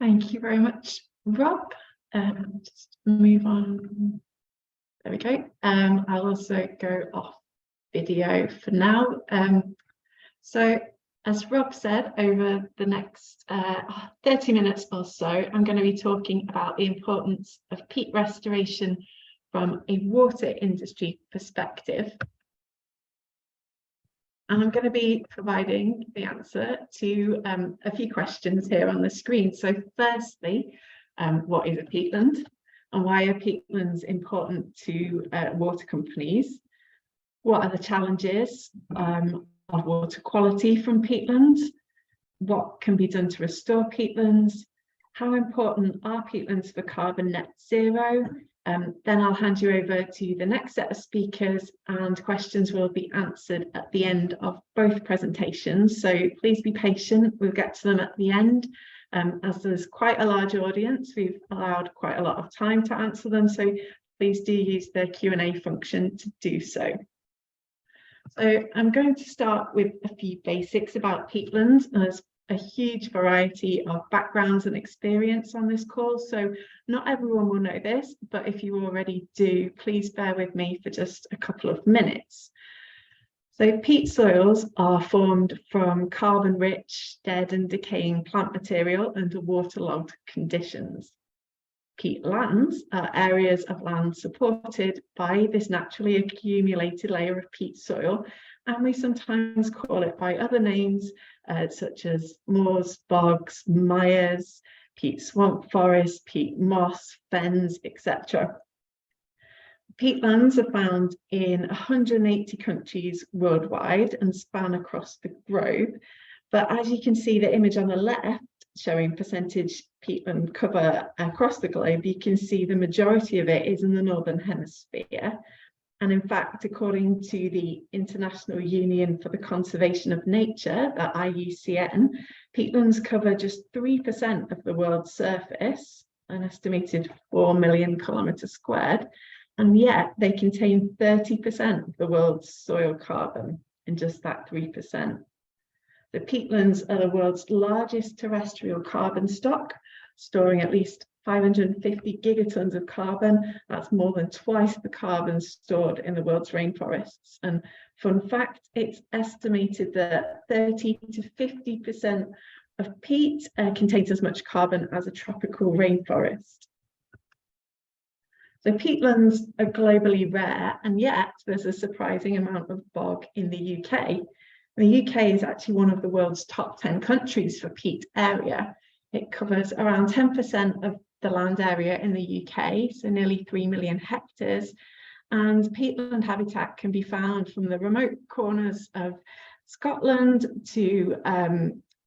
Thank you very much, Rob. Just move on. There we go. I'll also go off video for now. So as Rob said, over the next 30 minutes or so, I'm going to be talking about the importance of peat restoration from a water industry perspective. And I'm going to be providing the answer to a few questions here on the screen. So firstly, what is a peatland? And why are peatlands important to water companies? What are the challenges of water quality from peatlands? What can be done to restore peatlands? How important are peatlands for carbon net zero? Then I'll hand you over to the next set of speakers, and questions will be answered at the end of both presentations. So please be patient, we'll get to them at the end. As there's quite a large audience, we've allowed quite a lot of time to answer them, so please do use the Q&A function to do so. So I'm going to start with a few basics about peatlands. There's a huge variety of backgrounds and experience on this call, so not everyone will know this, but if you already do, please bear with me for just a couple of minutes. So peat soils are formed from carbon-rich, dead and decaying plant material under waterlogged conditions. Peatlands are areas of land supported by this naturally accumulated layer of peat soil, and we sometimes call it by other names such as moors, bogs, mires, peat swamp forests, peat moss, fens, etc. Peatlands are found in 180 countries worldwide and span across the globe. But as you can see, the image on the left showing percentage peatland cover across the globe, you can see the majority of it is in the Northern Hemisphere. And in fact, according to the International Union for the Conservation of Nature, the IUCN, peatlands cover just 3% of the world's surface, an estimated 4 million kilometres squared, and yet they contain 30% of the world's soil carbon in just that 3%. The peatlands are the world's largest terrestrial carbon stock, storing at least 550 gigatons of carbon. That's more than twice the carbon stored in the world's rainforests. And fun fact, it's estimated that 30 to 50% of peat contains as much carbon as a tropical rainforest. So peatlands are globally rare, and yet there's a surprising amount of bog in the UK. The UK is actually one of the world's top 10 countries for peat area. It covers around 10% of the land area in the UK, so nearly 3 million hectares, and peatland habitat can be found from the remote corners of Scotland to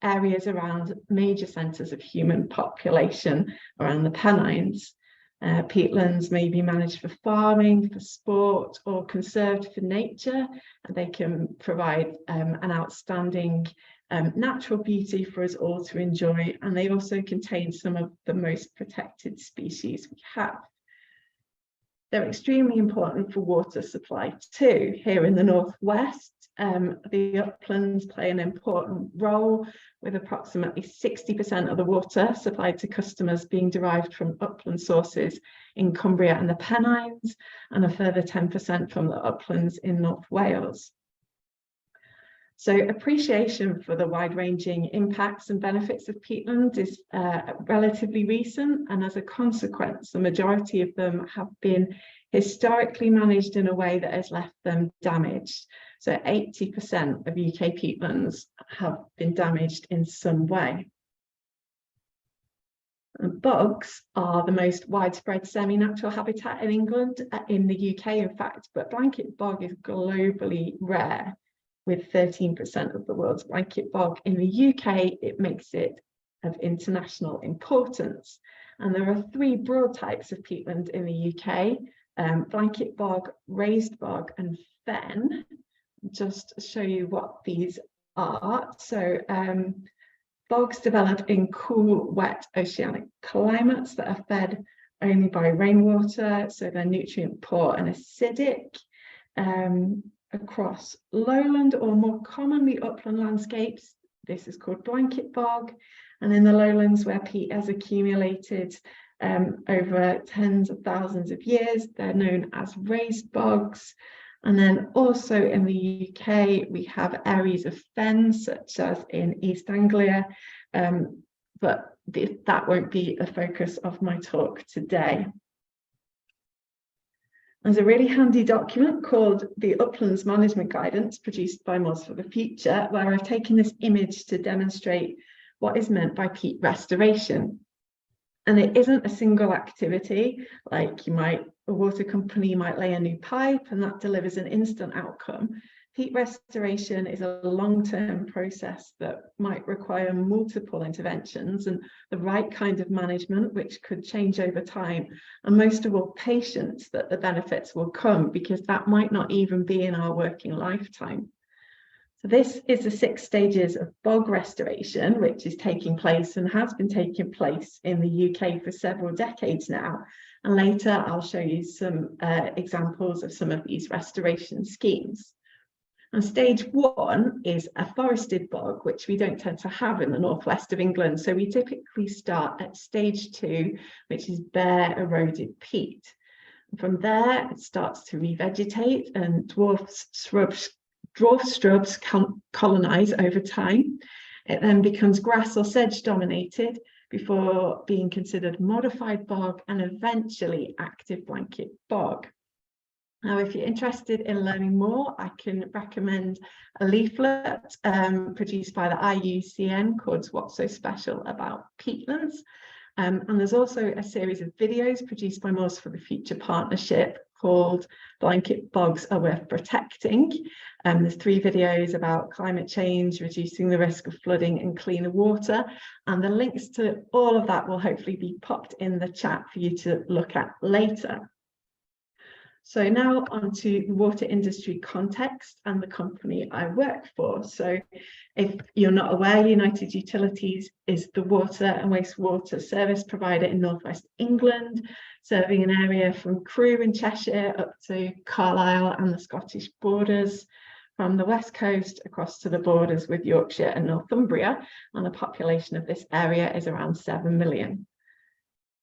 areas around major centres of human population around the Pennines. Peatlands may be managed for farming, for sport, or conserved for nature, and they can provide an outstanding natural beauty for us all to enjoy, and they also contain some of the most protected species we have. They're extremely important for water supply too. Here in the northwest, the uplands play an important role, with approximately 60% of the water supplied to customers being derived from upland sources in Cumbria and the Pennines, and a further 10% from the uplands in North Wales. So appreciation for the wide-ranging impacts and benefits of peatland is relatively recent, and as a consequence, the majority of them have been historically managed in a way that has left them damaged. So 80% of UK peatlands have been damaged in some way. And bogs are the most widespread semi-natural habitat in England, in the UK in fact, but blanket bog is globally rare. With 13% of the world's blanket bog in the UK, it makes it of international importance. And there are 3 broad types of peatland in the UK, blanket bog, raised bog, and fen. Just to show you what these are. So bogs develop in cool, wet oceanic climates that are fed only by rainwater, so they're nutrient poor and acidic. Across lowland or more commonly upland landscapes, this is called blanket bog, And in the lowlands where peat has accumulated over tens of thousands of years, they're known as raised bogs. And then also in the UK, we have areas of fen, such as in East Anglia, but that won't be a focus of my talk today. There's a really handy document called the Uplands Management Guidance, produced by Moors for the Future, where I've taken this image to demonstrate what is meant by peat restoration. And it isn't a single activity, like a water company might lay a new pipe and that delivers an instant outcome. Peat restoration is a long-term process that might require multiple interventions and the right kind of management, which could change over time. And most of all, patience that the benefits will come, because that might not even be in our working lifetime. So this is the 6 stages of bog restoration, which is taking place and has been taking place in the UK for several decades now. And later I'll show you some examples of some of these restoration schemes. And stage 1 is a forested bog, which we don't tend to have in the northwest of England. So we typically start at stage 2, which is bare eroded peat. And from there, it starts to revegetate and dwarf shrubs colonize over time. It then becomes grass or sedge dominated before being considered modified bog and eventually active blanket bog. Now, if you're interested in learning more, I can recommend a leaflet produced by the IUCN called What's So Special About Peatlands. And there's also a series of videos produced by Moors for the Future Partnership called Blanket Bogs Are Worth Protecting. There's 3 videos about climate change, reducing the risk of flooding and cleaner water. And the links to all of that will hopefully be popped in the chat for you to look at later. So now onto the water industry context and the company I work for. So if you're not aware, United Utilities is the water and wastewater service provider in northwest England, serving an area from Crewe in Cheshire up to Carlisle and the Scottish borders, from the west coast across to the borders with Yorkshire and Northumbria, and the population of this area is around 7 million.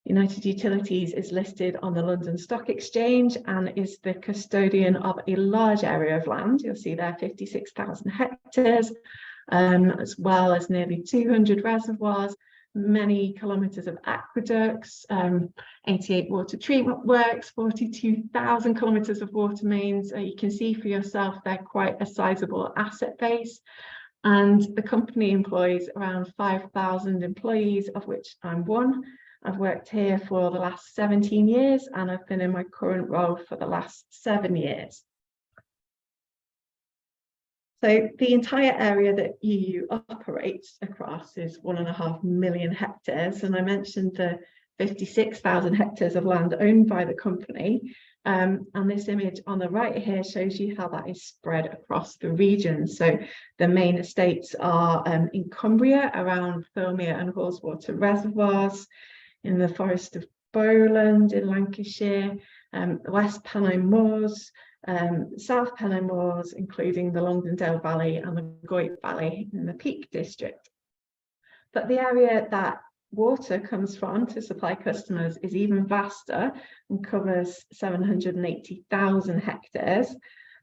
United Utilities is listed on the London Stock Exchange and is the custodian of a large area of land. You'll see there 56,000 hectares, as well as nearly 200 reservoirs, many kilometres of aqueducts, 88 water treatment works, 42,000 kilometres of water mains. You can see for yourself they're quite a sizable asset base. And the company employs around 5,000 employees, of which I'm one. I've worked here for the last 17 years and I've been in my current role for the last 7 years. So the entire area that UU operates across is 1.5 million hectares. And I mentioned the 56,000 hectares of land owned by the company. And this image on the right here shows you how that is spread across the region. So the main estates are in Cumbria around Thirlmere and Haweswater reservoirs, in the Forest of Bowland in Lancashire, the West Pennine Moors, South Pennine Moors, including the Longdendale Valley and the Goyt Valley in the Peak District. But the area that water comes from to supply customers is even vaster and covers 780,000 hectares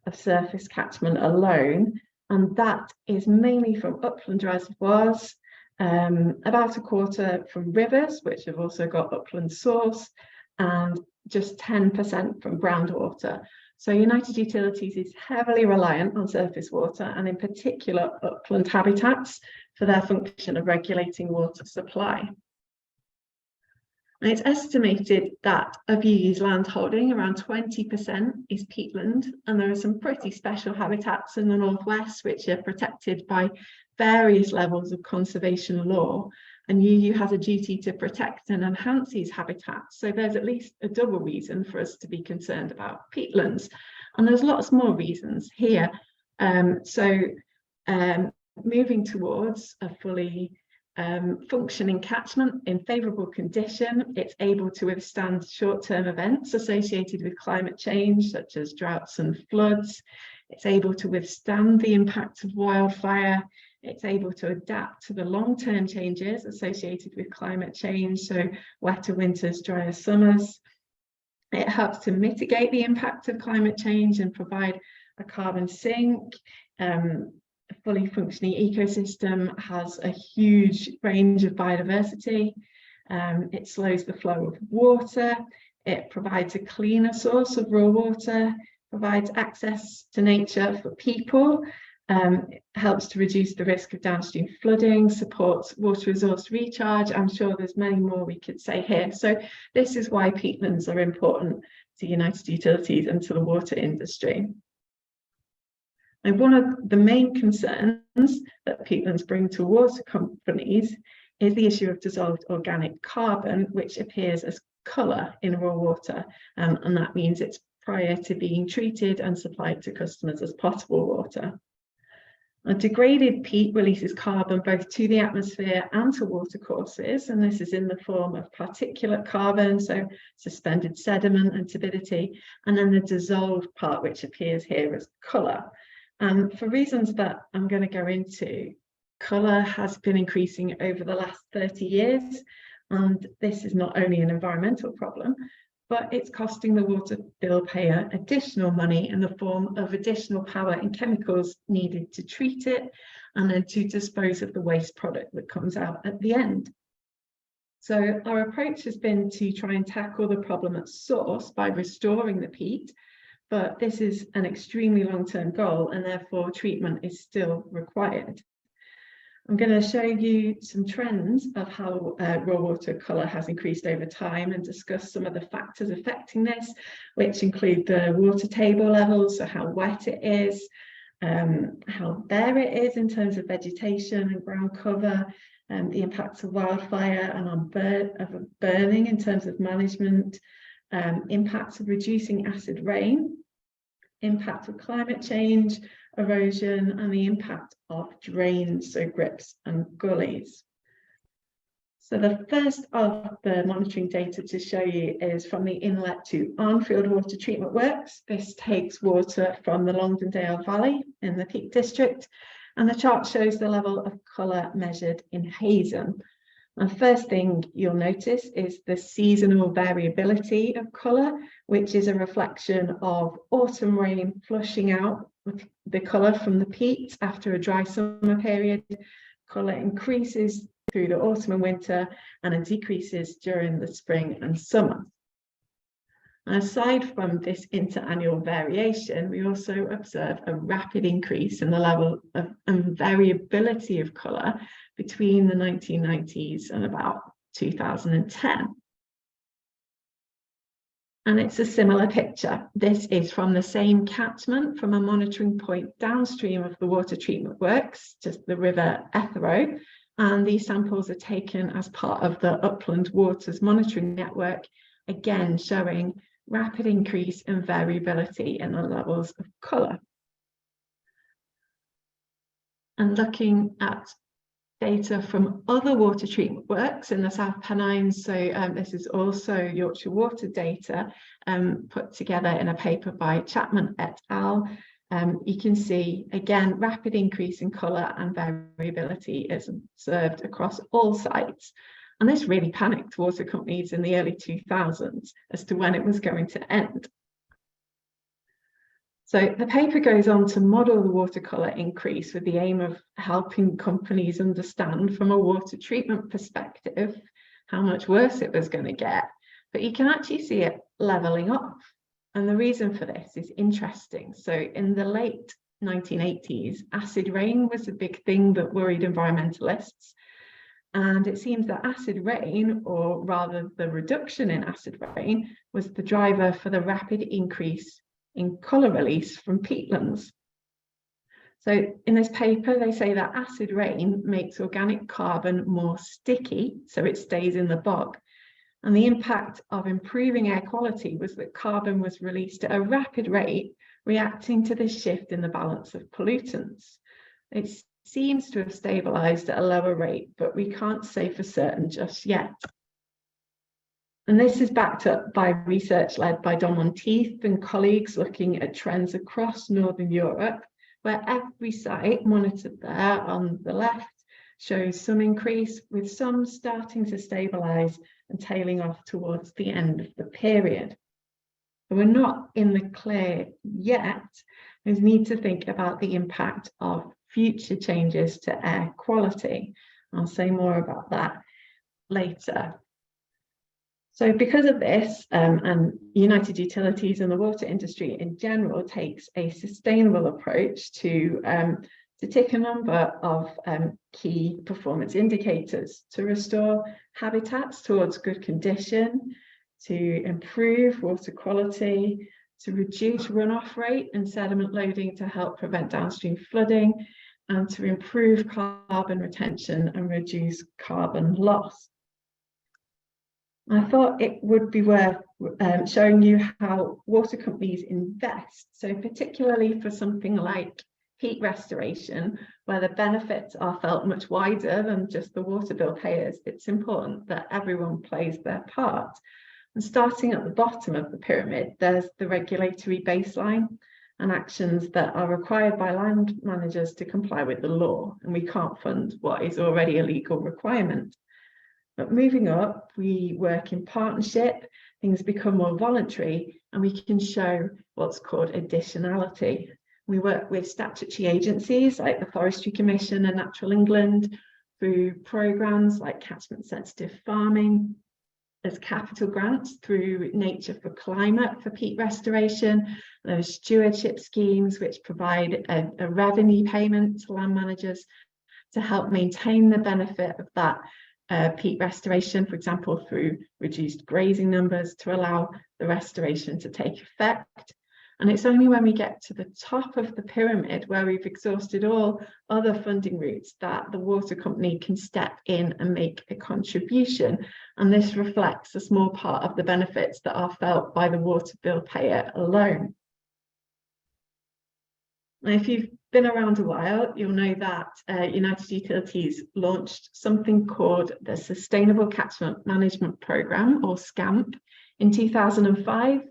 of surface catchment alone. And that is mainly from upland reservoirs, about a quarter from rivers, which have also got upland source, and just 10% from groundwater. So United Utilities is heavily reliant on surface water and in particular upland habitats for their function of regulating water supply. And it's estimated that of UU's land holding, around 20% is peatland, and there are some pretty special habitats in the northwest which are protected by various levels of conservation law, and UU has a duty to protect and enhance these habitats. So there's at least a double reason for us to be concerned about peatlands, and there's lots more reasons here. Moving towards a fully functioning catchment in favourable condition, it's able to withstand short-term events associated with climate change, such as droughts and floods. It's able to withstand the impact of wildfire. It's able to adapt to the long-term changes associated with climate change, so wetter winters, drier summers. It helps to mitigate the impact of climate change and provide a carbon sink. A fully functioning ecosystem has a huge range of biodiversity. It slows the flow of water. It provides a cleaner source of raw water, provides access to nature for people, it helps to reduce the risk of downstream flooding, supports water resource recharge. I'm sure there's many more we could say here. So this is why peatlands are important to United Utilities and to the water industry. And one of the main concerns that peatlands bring to water companies is the issue of dissolved organic carbon, which appears as colour in raw water. And that means it's prior to being treated and supplied to customers as potable water. A degraded peat releases carbon both to the atmosphere and to watercourses, and this is in the form of particulate carbon, so suspended sediment and turbidity, and then the dissolved part, which appears here as colour. And for reasons that I'm going to go into, colour has been increasing over the last 30 years, and this is not only an environmental problem, but it's costing the water bill payer additional money in the form of additional power and chemicals needed to treat it and then to dispose of the waste product that comes out at the end. So our approach has been to try and tackle the problem at source by restoring the peat, but this is an extremely long-term goal and therefore treatment is still required. I'm going to show you some trends of how raw water colour has increased over time and discuss some of the factors affecting this, which include the water table levels, so how wet it is, how bare it is in terms of vegetation and ground cover, the impacts of wildfire and on burning in terms of management, impacts of reducing acid rain, impact of climate change, erosion, and the impact of drains, so grips and gullies. So the first of the monitoring data to show you is from the inlet to on-field water treatment works. This takes water from the Longdendale Valley in the Peak District, and the chart shows the level of colour measured in Hazen. And first thing you'll notice is the seasonal variability of colour, which is a reflection of autumn rain flushing out the colour from the peat after a dry summer period. Colour increases through the autumn and winter, and it decreases during the spring and summer. And aside from this interannual variation, we also observe a rapid increase in the level of variability of colour between the 1990s and about 2010. And it's a similar picture. This is from the same catchment from a monitoring point downstream of the water treatment works, just the River Etherow. And these samples are taken as part of the Upland Waters Monitoring Network, again showing rapid increase in variability in the levels of colour. And looking at data from other water treatment works in the South Pennines, so this is also Yorkshire Water data put together in a paper by Chapman et al. You can see, again, rapid increase in colour and variability is observed across all sites. And this really panicked water companies in the early 2000s as to when it was going to end. So the paper goes on to model the water colour increase with the aim of helping companies understand from a water treatment perspective how much worse it was going to get. But you can actually see it levelling off. And the reason for this is interesting. So in the late 1980s, acid rain was a big thing that worried environmentalists. And it seems that acid rain, or rather the reduction in acid rain, was the driver for the rapid increase in colour release from peatlands. So in this paper, they say that acid rain makes organic carbon more sticky, so it stays in the bog. And the impact of improving air quality was that carbon was released at a rapid rate, reacting to this shift in the balance of pollutants. It seems to have stabilised at a lower rate, but we can't say for certain just yet. And this is backed up by research led by Don Monteith and colleagues looking at trends across Northern Europe where every site monitored there on the left shows some increase, with some starting to stabilise and tailing off towards the end of the period. We're not in the clear yet. We need to think about the impact of future changes to air quality. I'll say more about that later. So because of this, and United Utilities and the water industry in general takes a sustainable approach to tick a number of key performance indicators to restore habitats towards good condition, to improve water quality, to reduce runoff rate and sediment loading to help prevent downstream flooding, and to improve carbon retention and reduce carbon loss. I thought it would be worth showing you how water companies invest. So particularly for something like peat restoration, where the benefits are felt much wider than just the water bill payers, it's important that everyone plays their part. And starting at the bottom of the pyramid, there's the regulatory baseline and actions that are required by land managers to comply with the law. And we can't fund what is already a legal requirement. But moving up, we work in partnership, things become more voluntary, and we can show what's called additionality. We work with statutory agencies like the Forestry Commission and Natural England through programmes like catchment sensitive farming, as capital grants through Nature for Climate for peat restoration, those stewardship schemes which provide a revenue payment to land managers to help maintain the benefit of that peat restoration, for example, through reduced grazing numbers to allow the restoration to take effect. And it's only when we get to the top of the pyramid, where we've exhausted all other funding routes, that the water company can step in and make a contribution. And this reflects a small part of the benefits that are felt by the water bill payer alone. Now, if you've been around a while, you'll know that United Utilities launched something called the Sustainable Catchment Management Programme, or SCAMP, in 2005.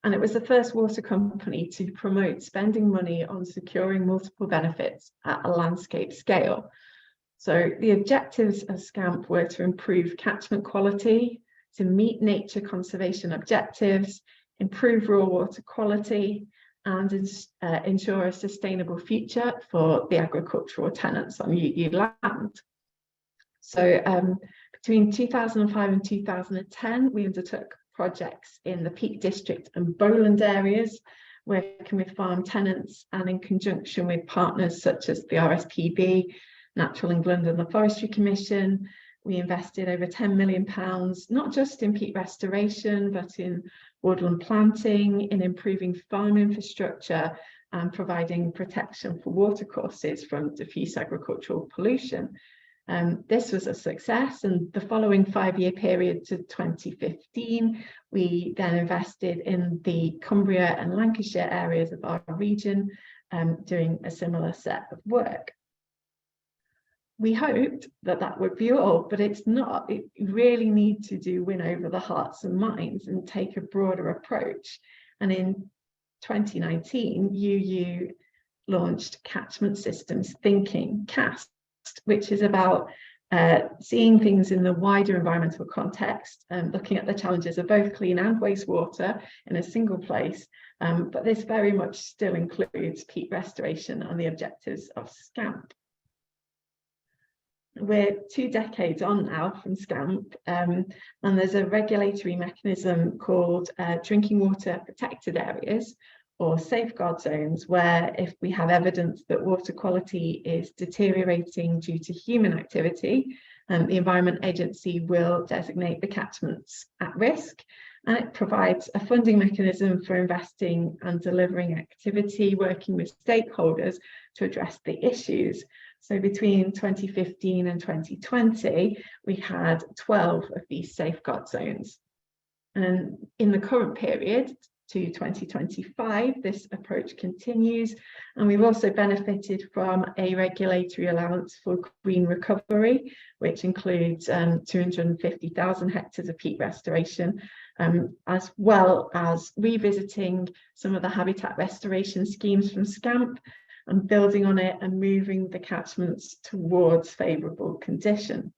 And it was the first water company to promote spending money on securing multiple benefits at a landscape scale. So the objectives of SCAMP were to improve catchment quality, to meet nature conservation objectives, improve raw water quality, and ensure a sustainable future for the agricultural tenants on UU land. So between 2005 and 2010, we undertook projects in the Peak District and Bowland areas, working with farm tenants and in conjunction with partners such as the RSPB, Natural England and the Forestry Commission. We invested over £10 million, not just in peat restoration, but in woodland planting, in improving farm infrastructure and providing protection for watercourses from diffuse agricultural pollution. This was a success, and the following 5-year period to 2015, we then invested in the Cumbria and Lancashire areas of our region, doing a similar set of work. We hoped that that would be all, but it's not. You really need to win over the hearts and minds and take a broader approach. And in 2019, UU launched Catchment Systems Thinking, CAST, which is about seeing things in the wider environmental context, looking at the challenges of both clean and wastewater in a single place. But this very much still includes peat restoration and the objectives of SCAMP. We're 2 decades on now from SCAMP, and there's a regulatory mechanism called drinking water protected areas, or safeguard zones, where if we have evidence that water quality is deteriorating due to human activity, the Environment Agency will designate the catchments at risk, and it provides a funding mechanism for investing and delivering activity, working with stakeholders to address the issues. So between 2015 and 2020, we had 12 of these safeguard zones. And in the current period, to 2025, this approach continues, and we've also benefited from a regulatory allowance for green recovery, which includes 250,000 hectares of peat restoration, as well as revisiting some of the habitat restoration schemes from SCAMP, and building on it and moving the catchments towards favourable condition.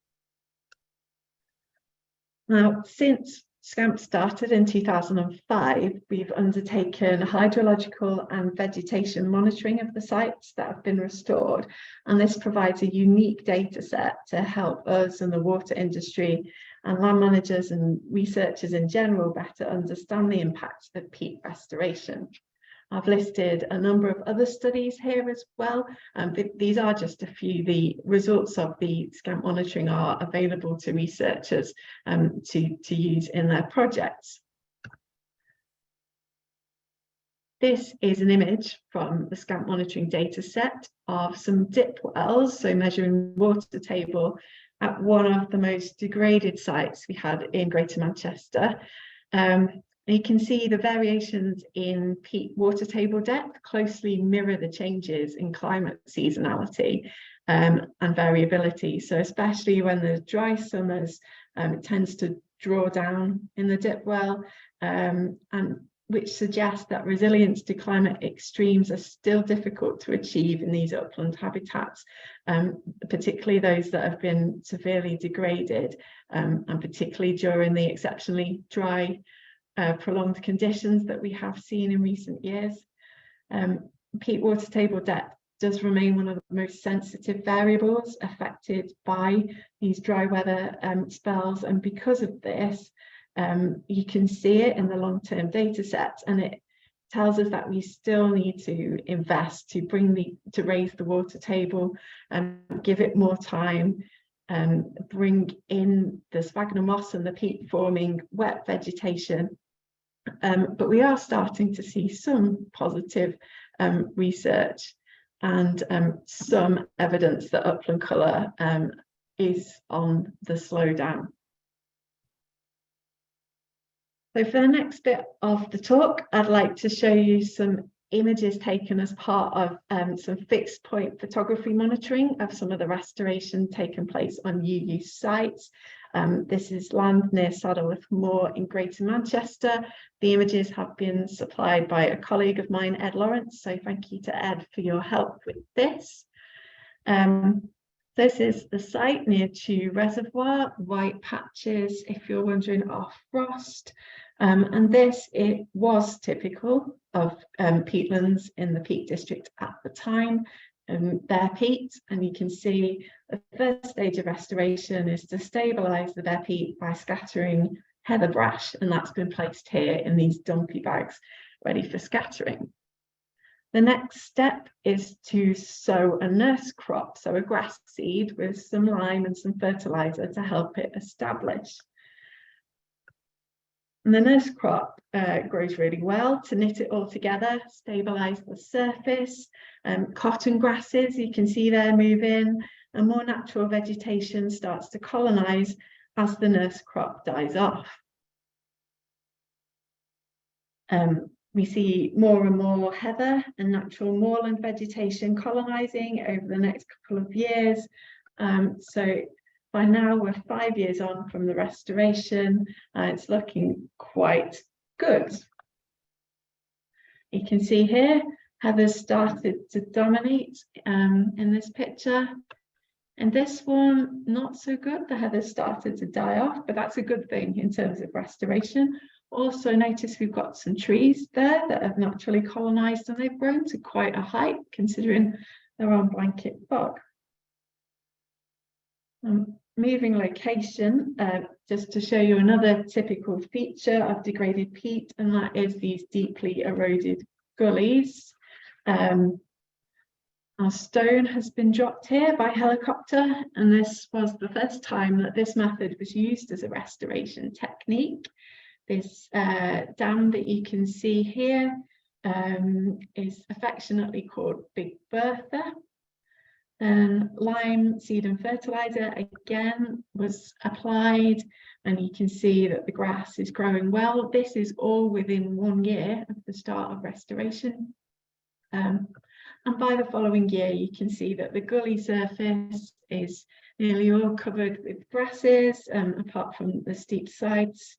Now, since SCAMP started in 2005, we've undertaken hydrological and vegetation monitoring of the sites that have been restored, and this provides a unique data set to help us and the water industry and land managers and researchers in general better understand the impact of peat restoration. I've listed a number of other studies here as well. These are just a few. The results of the SCAMP monitoring are available to researchers to use in their projects. This is an image from the SCAMP monitoring data set of some dip wells, so measuring water table at one of the most degraded sites we had in Greater Manchester. You can see the variations in peat water table depth closely mirror the changes in climate seasonality and variability. So especially when there's dry summers, it tends to draw down in the dip well, and which suggests that resilience to climate extremes are still difficult to achieve in these upland habitats, particularly those that have been severely degraded, and particularly during the exceptionally dry prolonged conditions that we have seen in recent years. Peat water table depth does remain one of the most sensitive variables affected by these dry weather spells, and because of this, you can see it in the long-term data sets, and it tells us that we still need to invest to raise the water table and give it more time, and bring in the sphagnum moss and the peat forming wet vegetation. But we are starting to see some positive research and some evidence that upland colour is on the slowdown. So for the next bit of the talk, I'd like to show you some images taken as part of some fixed point photography monitoring of some of the restoration taken place on UU sites. This is land near Saddleworth Moor in Greater Manchester. The images have been supplied by a colleague of mine, Ed Lawrence, so thank you to Ed for your help with this. This is the site near Chew Reservoir, white patches, if you're wondering, are frost. And this, it was typical of peatlands in the Peak District at the time. Bare peat, and you can see the first stage of restoration is to stabilise the bare peat by scattering heather brash, and that's been placed here in these dumpy bags ready for scattering. The next step is to sow a nurse crop, so a grass seed with some lime and some fertiliser to help it establish. And the nurse crop grows really well. To knit it all together, stabilise the surface. Cotton grasses, you can see there, move in, and more natural vegetation starts to colonise as the nurse crop dies off. We see more and more heather and natural moorland vegetation colonising over the next couple of years. So by now we're 5 years on from the restoration, it's looking quite good. You can see here, heather's started to dominate in this picture. And this one, not so good, the heather's started to die off, but that's a good thing in terms of restoration. Also notice we've got some trees there that have naturally colonised, and they've grown to quite a height considering they're on blanket bog. Moving location, just to show you another typical feature of degraded peat, and that is these deeply eroded gullies. Our stone has been dropped here by helicopter, and this was the first time that this method was used as a restoration technique. This dam that you can see here is affectionately called Big Bertha. Lime, seed and fertiliser again was applied, and you can see that the grass is growing well. This is all within 1 year of the start of restoration. And by the following year, you can see that the gully surface is nearly all covered with grasses, apart from the steep sides.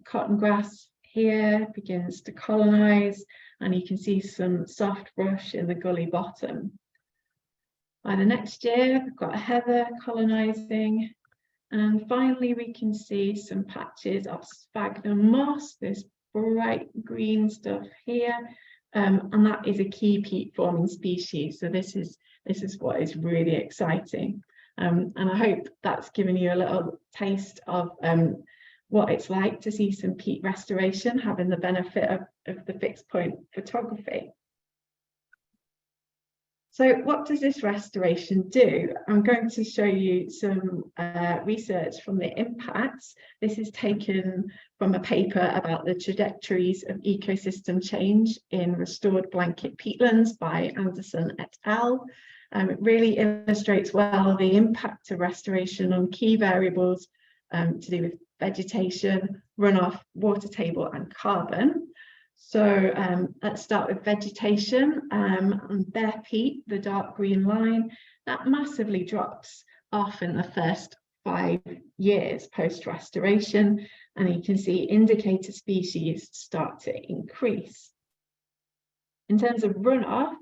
Cotton grass here begins to colonise, and you can see some soft brush in the gully bottom. By the next year, we've got heather colonising, and finally we can see some patches of sphagnum moss, this bright green stuff here, and that is a key peat forming species. So this is what is really exciting, and I hope that's given you a little taste of what it's like to see some peat restoration, having the benefit of the fixed point photography. So what does this restoration do? I'm going to show you some research from the impacts. This is taken from a paper about the trajectories of ecosystem change in restored blanket peatlands by Anderson et al. It really illustrates well the impact of restoration on key variables to do with vegetation, runoff, water table and carbon. So let's start with vegetation, and bare peat, the dark green line, that massively drops off in the first 5 years post-restoration, and you can see indicator species start to increase. In terms of runoff,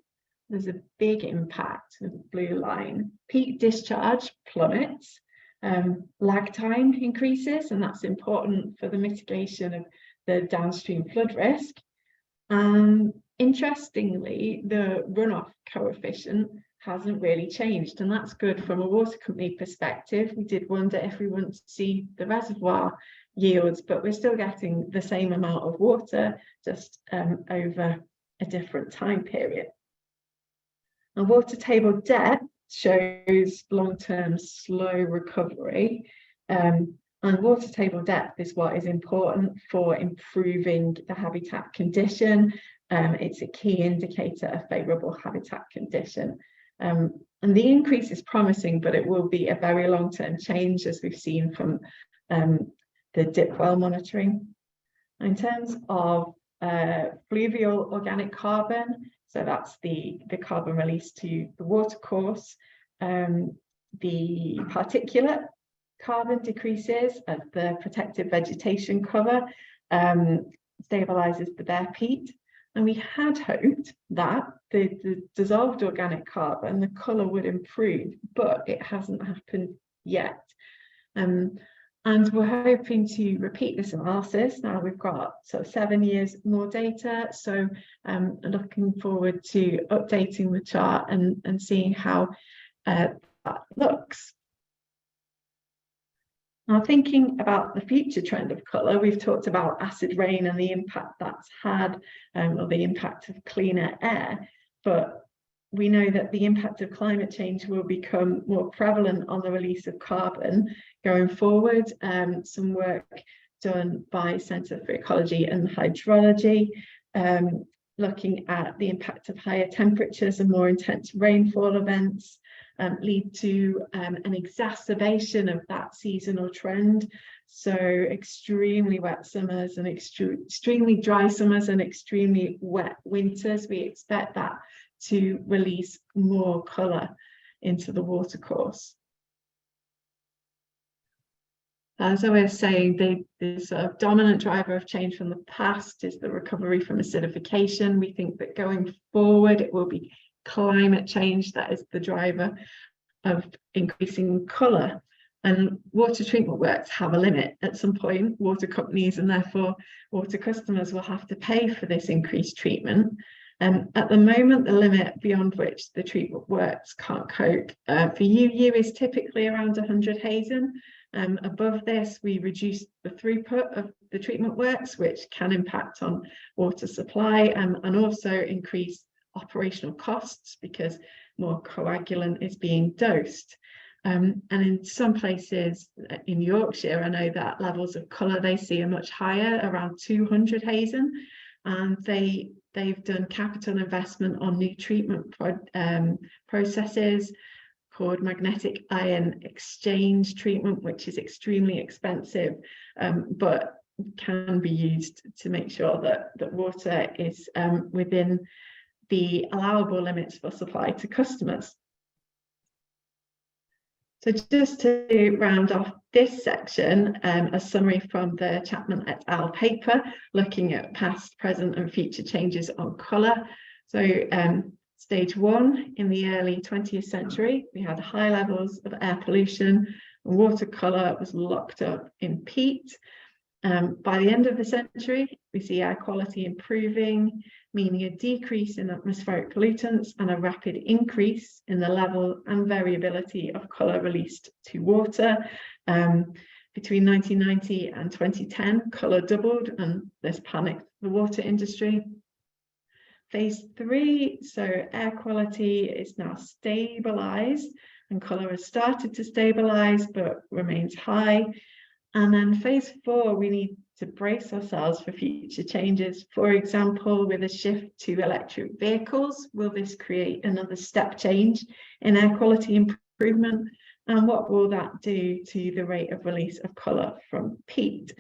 there's a big impact with the blue line. Peat discharge plummets, lag time increases, and that's important for the mitigation of the downstream flood risk. Interestingly, the runoff coefficient hasn't really changed, and that's good from a water company perspective. We did wonder if we want to see the reservoir yields, but we're still getting the same amount of water, just over a different time period. And water table depth shows long-term slow recovery. And water table depth is what is important for improving the habitat condition. It's a key indicator of favourable habitat condition. And the increase is promising, but it will be a very long-term change, as we've seen from the dip well monitoring. In terms of fluvial organic carbon, so that's the carbon released to the watercourse, the particulate carbon decreases as the protective vegetation cover stabilizes the bare peat, and we had hoped that the dissolved organic carbon, the colour would improve, but it hasn't happened yet. And we're hoping to repeat this analysis. Now we've got sort of 7 years more data, so looking forward to updating the chart and seeing how that looks. Now, thinking about the future trend of colour, we've talked about acid rain and the impact that's had, or the impact of cleaner air, but we know that the impact of climate change will become more prevalent on the release of carbon going forward. Some work done by Centre for Ecology and Hydrology, looking at the impact of higher temperatures and more intense rainfall events, lead to an exacerbation of that seasonal trend. So extremely wet summers and extremely dry summers and extremely wet winters, we expect that to release more colour into the watercourse. As I was saying, the sort of dominant driver of change from the past is the recovery from acidification. We think that going forward, it will be climate change that is the driver of increasing colour, and water treatment works have a limit. At some point, water companies and therefore water customers will have to pay for this increased treatment. At the moment, the limit beyond which the treatment works can't cope for UU is typically around 100 Hazen. Above this, we reduce the throughput of the treatment works, which can impact on water supply and also increase operational costs because more coagulant is being dosed. And in some places in Yorkshire, I know that levels of colour they see are much higher, around 200 Hazen, and they've done capital investment on new treatment processes called magnetic ion exchange treatment, which is extremely expensive, but can be used to make sure that water is within the allowable limits for supply to customers. So just to round off this section, a summary from the Chapman et al. Paper, looking at past, present and future changes on colour. So stage 1, in the early 20th century, we had high levels of air pollution and water colour was locked up in peat. By the end of the century, we see air quality improving, meaning a decrease in atmospheric pollutants and a rapid increase in the level and variability of colour released to water. Between 1990 and 2010, colour doubled, and this panicked the water industry. Phase 3, so air quality is now stabilised and colour has started to stabilise but remains high. And then phase 4, we need to brace ourselves for future changes. For example, with a shift to electric vehicles, will this create another step change in air quality improvement? And what will that do to the rate of release of colour from peat?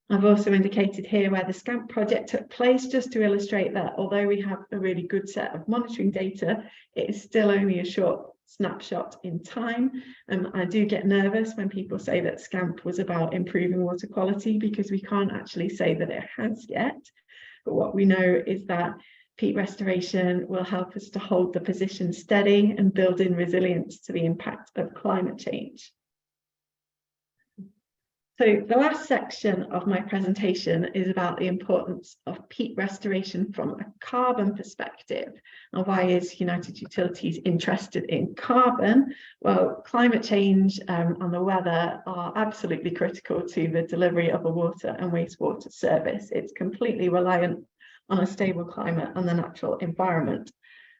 I've also indicated here where the SCAMP project took place, just to illustrate that although we have a really good set of monitoring data, it is still only a short snapshot in time. I do get nervous when people say that SCAMP was about improving water quality, because we can't actually say that it has yet. But what we know is that peat restoration will help us to hold the position steady and build in resilience to the impact of climate change. So the last section of my presentation is about the importance of peat restoration from a carbon perspective. And why is United Utilities interested in carbon? Well, climate change and the weather are absolutely critical to the delivery of a water and wastewater service. It's completely reliant on a stable climate and the natural environment.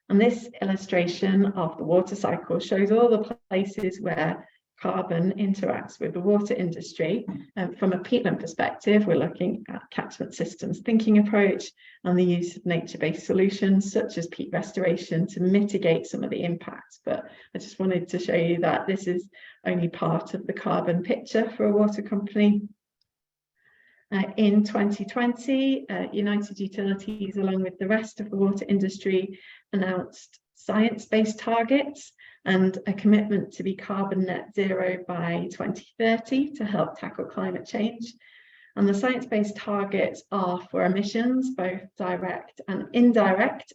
And this illustration of the water cycle shows all the places where carbon interacts with the water industry. From a peatland perspective, we're looking at catchment systems thinking approach and the use of nature-based solutions such as peat restoration to mitigate some of the impacts. But I just wanted to show you that this is only part of the carbon picture for a water company. In 2020, United Utilities, along with the rest of the water industry, announced science-based targets and a commitment to be carbon net zero by 2030 to help tackle climate change. And the science-based targets are for emissions, both direct and indirect,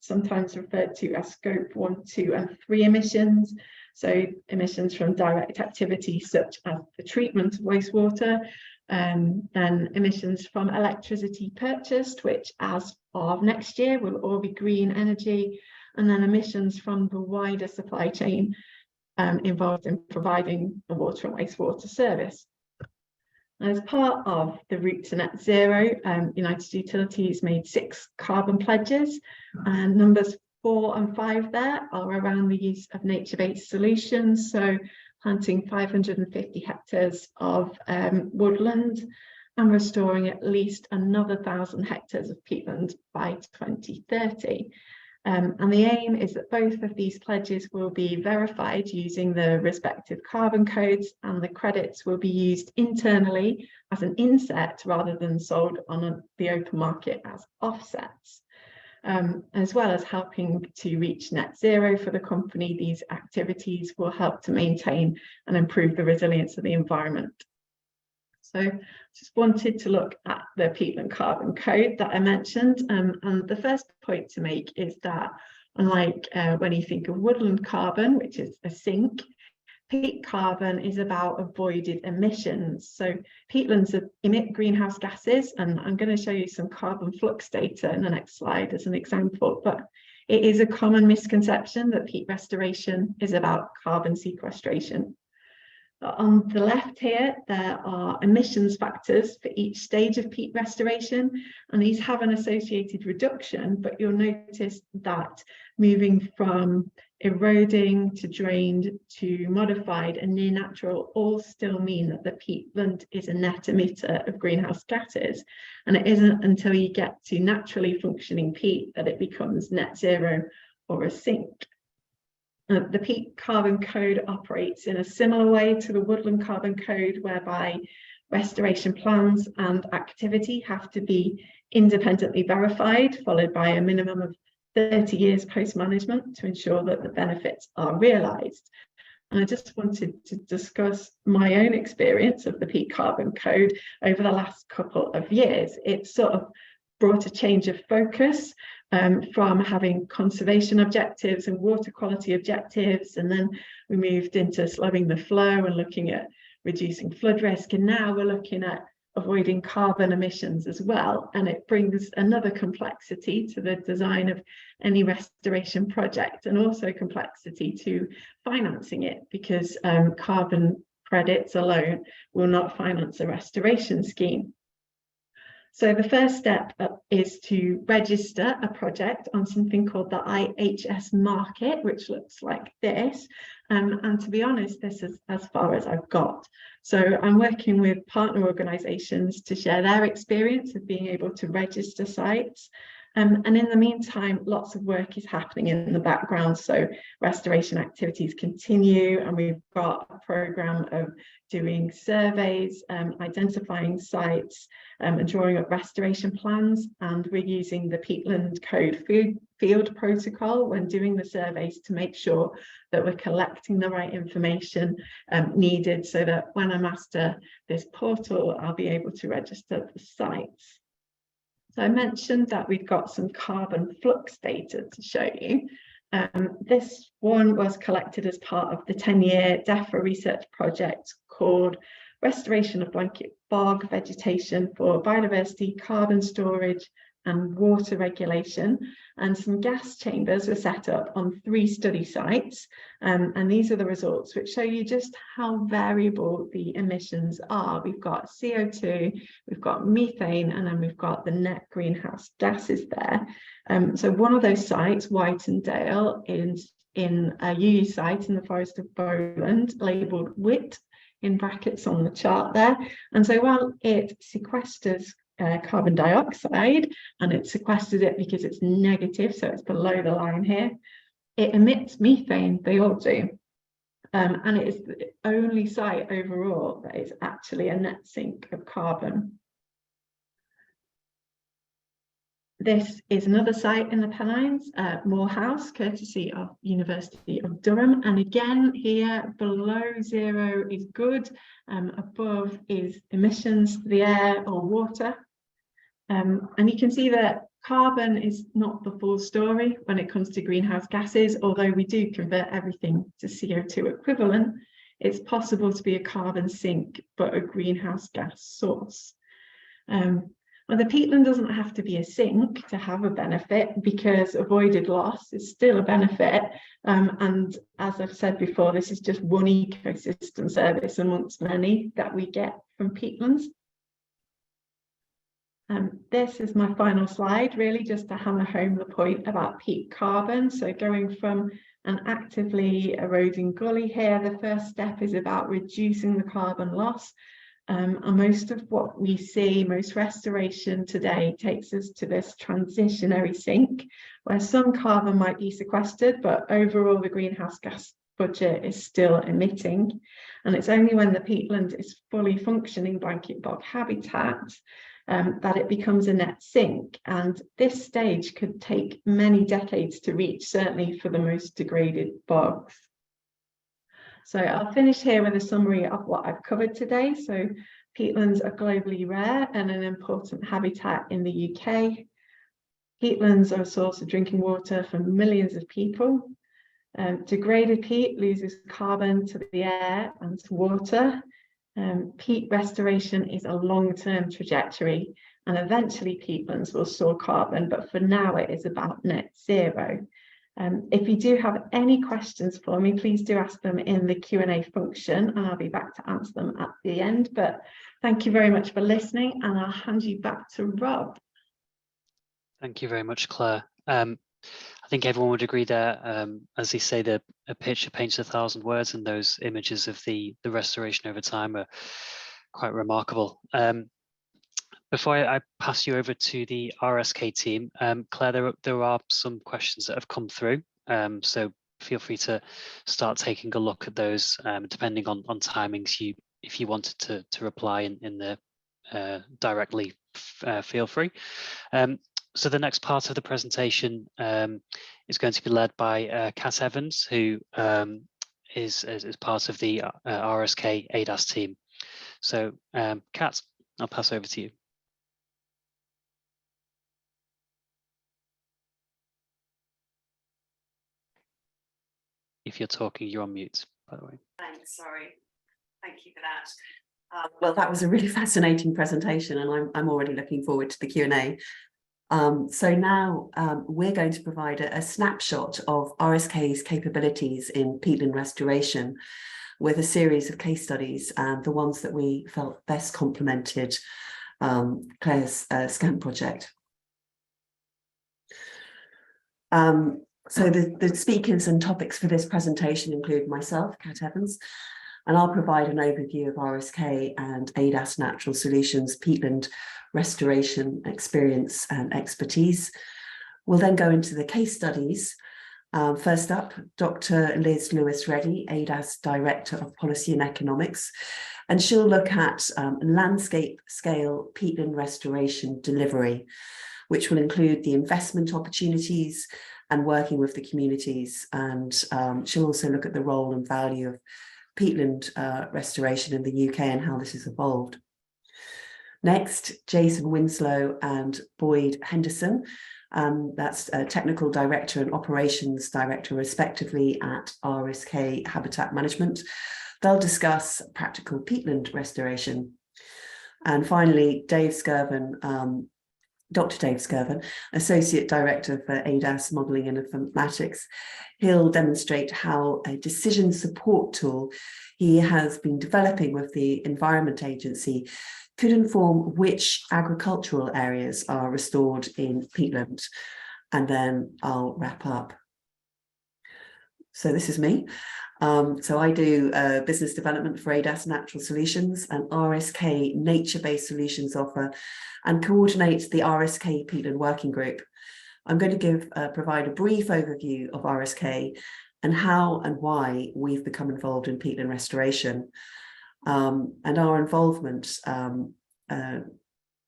sometimes referred to as scope 1, 2 and 3 emissions. So emissions from direct activities such as the treatment of wastewater, then emissions from electricity purchased, which as of next year will all be green energy, and then emissions from the wider supply chain involved in providing a water and wastewater service. As part of the route to net zero, United Utilities made 6 carbon pledges, and numbers 4 and 5 there are around the use of nature-based solutions, so planting 550 hectares of woodland and restoring at least another 1,000 hectares of peatland by 2030. And the aim is that both of these pledges will be verified using the respective carbon codes, and the credits will be used internally as an inset rather than sold on the open market as offsets. As well as helping to reach net zero for the company, these activities will help to maintain and improve the resilience of the environment. So just wanted to look at the peatland carbon code that I mentioned, and the first point to make is that unlike when you think of woodland carbon, which is a sink, peat carbon is about avoided emissions. So peatlands emit greenhouse gases, and I'm going to show you some carbon flux data in the next slide as an example, but it is a common misconception that peat restoration is about carbon sequestration. On the left here, there are emissions factors for each stage of peat restoration, and these have an associated reduction, but you'll notice that moving from eroding to drained to modified and near natural all still mean that the peatland is a net emitter of greenhouse gases, and it isn't until you get to naturally functioning peat that it becomes net zero or a sink. The peat carbon code operates in a similar way to the woodland carbon code, whereby restoration plans and activity have to be independently verified, followed by a minimum of 30 years post-management to ensure that the benefits are realised. And I just wanted to discuss my own experience of the peat carbon code over the last couple of years. It's sort of brought a change of focus from having conservation objectives and water quality objectives, and then we moved into slowing the flow and looking at reducing flood risk, and now we're looking at avoiding carbon emissions as well. And it brings another complexity to the design of any restoration project, and also complexity to financing it, because carbon credits alone will not finance a restoration scheme. So the first step is to register a project on something called the IHS market, which looks like this. And to be honest, this is as far as I've got. So I'm working with partner organisations to share their experience of being able to register sites. And in the meantime, lots of work is happening in the background. So restoration activities continue, and we've got a programme of doing surveys, identifying sites, and drawing up restoration plans. And we're using the Peatland Code field protocol when doing the surveys to make sure that we're collecting the right information needed, so that when I master this portal, I'll be able to register the sites. So I mentioned that we've got some carbon flux data to show you. This one was collected as part of the 10-year DEFRA research project called Restoration of Blanket Bog Vegetation for Biodiversity, Carbon Storage and Water Regulation. And some gas chambers were set up on 3 study sites. And these are the results, which show you just how variable the emissions are. We've got CO2, we've got methane, and then we've got the net greenhouse gases there. So one of those sites, Whitendale, is in a UU site in the Forest of Bowland, labelled WIT in brackets on the chart there. And so while it sequesters carbon dioxide, and it sequesters it because it's negative, so it's below the line here, it emits methane. They all do. And it is the only site overall that is actually a net sink of carbon. This is another site in the Pennines, Moore House, courtesy of University of Durham. And again, here below 0 is good, above is emissions to the air or water. And you can see that carbon is not the full story when it comes to greenhouse gases, although we do convert everything to CO2 equivalent. It's possible to be a carbon sink, but a greenhouse gas source. Well, the peatland doesn't have to be a sink to have a benefit, because avoided loss is still a benefit. And as I've said before, this is just one ecosystem service amongst many that we get from peatlands. This is my final slide, really just to hammer home the point about peat carbon. So going from an actively eroding gully here, the first step is about reducing the carbon loss. And most of what we see, most restoration today, takes us to this transitionary sink, where some carbon might be sequestered, but overall the greenhouse gas budget is still emitting. And it's only when the peatland is fully functioning blanket bog habitat that it becomes a net sink. And this stage could take many decades to reach, certainly for the most degraded bogs. So I'll finish here with a summary of what I've covered today. So peatlands are globally rare and an important habitat in the UK. Peatlands are a source of drinking water for millions of people. Degraded peat loses carbon to the air and to water. Peat restoration is a long-term trajectory, and eventually peatlands will store carbon, but for now it is about net zero. If you do have any questions for me, please do ask them in the Q&A function, and I'll be back to answer them at the end. But thank you very much for listening, and I'll hand you back to Rob. Thank you very much, Claire. I think everyone would agree there, as they say, a picture paints 1,000 words, and those images of the restoration over time are quite remarkable. Before I pass you over to the RSK team, Claire, there are some questions that have come through, so feel free to start taking a look at those, depending on timings. If you wanted to reply in the directly, feel free. So the next part of the presentation is going to be led by Kat Evans, who is as part of the RSK ADAS team. So Kat, I'll pass over to you. If you're talking, you're on mute, by the way. Thanks, sorry. Thank you for that. Well, that was a really fascinating presentation, and I'm already looking forward to the Q&A. So now we're going to provide a snapshot of RSK's capabilities in peatland restoration with a series of case studies, and the ones that we felt best complemented Claire's SCAMP project. So the speakers and topics for this presentation include myself, Kat Evans, and I'll provide an overview of RSK and ADAS Natural Solutions peatland restoration experience and expertise. We'll then go into the case studies. First up, Dr. Liz Lewis-Reddy, ADAS Director of Policy and Economics, and she'll look at landscape scale peatland restoration delivery, which will include the investment opportunities and working with the communities. And she'll also look at the role and value of peatland restoration in the UK and how this has evolved. Next, Jason Winslow and Boyd Henderson, that's Technical Director and Operations Director respectively at RSK Habitat Management. They'll discuss practical peatland restoration. And finally, Dave Skirvin, Dr. Dave Skirvin, Associate Director for ADAS Modelling and Informatics. He'll demonstrate how a decision support tool he has been developing with the Environment Agency could inform which agricultural areas are restored in peatland. And then I'll wrap up. So this is me. So I do business development for ADAS Natural Solutions, and RSK nature-based solutions offer, and coordinate the RSK peatland working group. I'm going to provide a brief overview of RSK and how and why we've become involved in peatland restoration. And our involvement in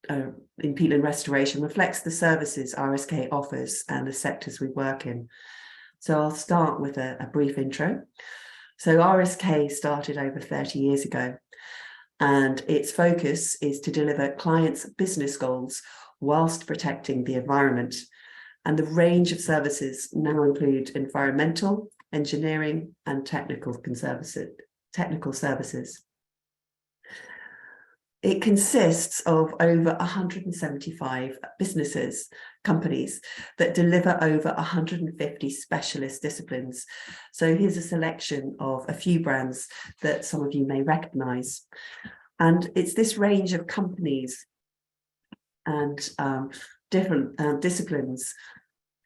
peatland restoration reflects the services RSK offers and the sectors we work in. So I'll start with a brief intro. So RSK started over 30 years ago, and its focus is to deliver clients' business goals whilst protecting the environment. And the range of services now include environmental, engineering, and technical services. It consists of over 175 companies that deliver over 150 specialist disciplines. So here's a selection of a few brands that some of you may recognize. And it's this range of companies and different disciplines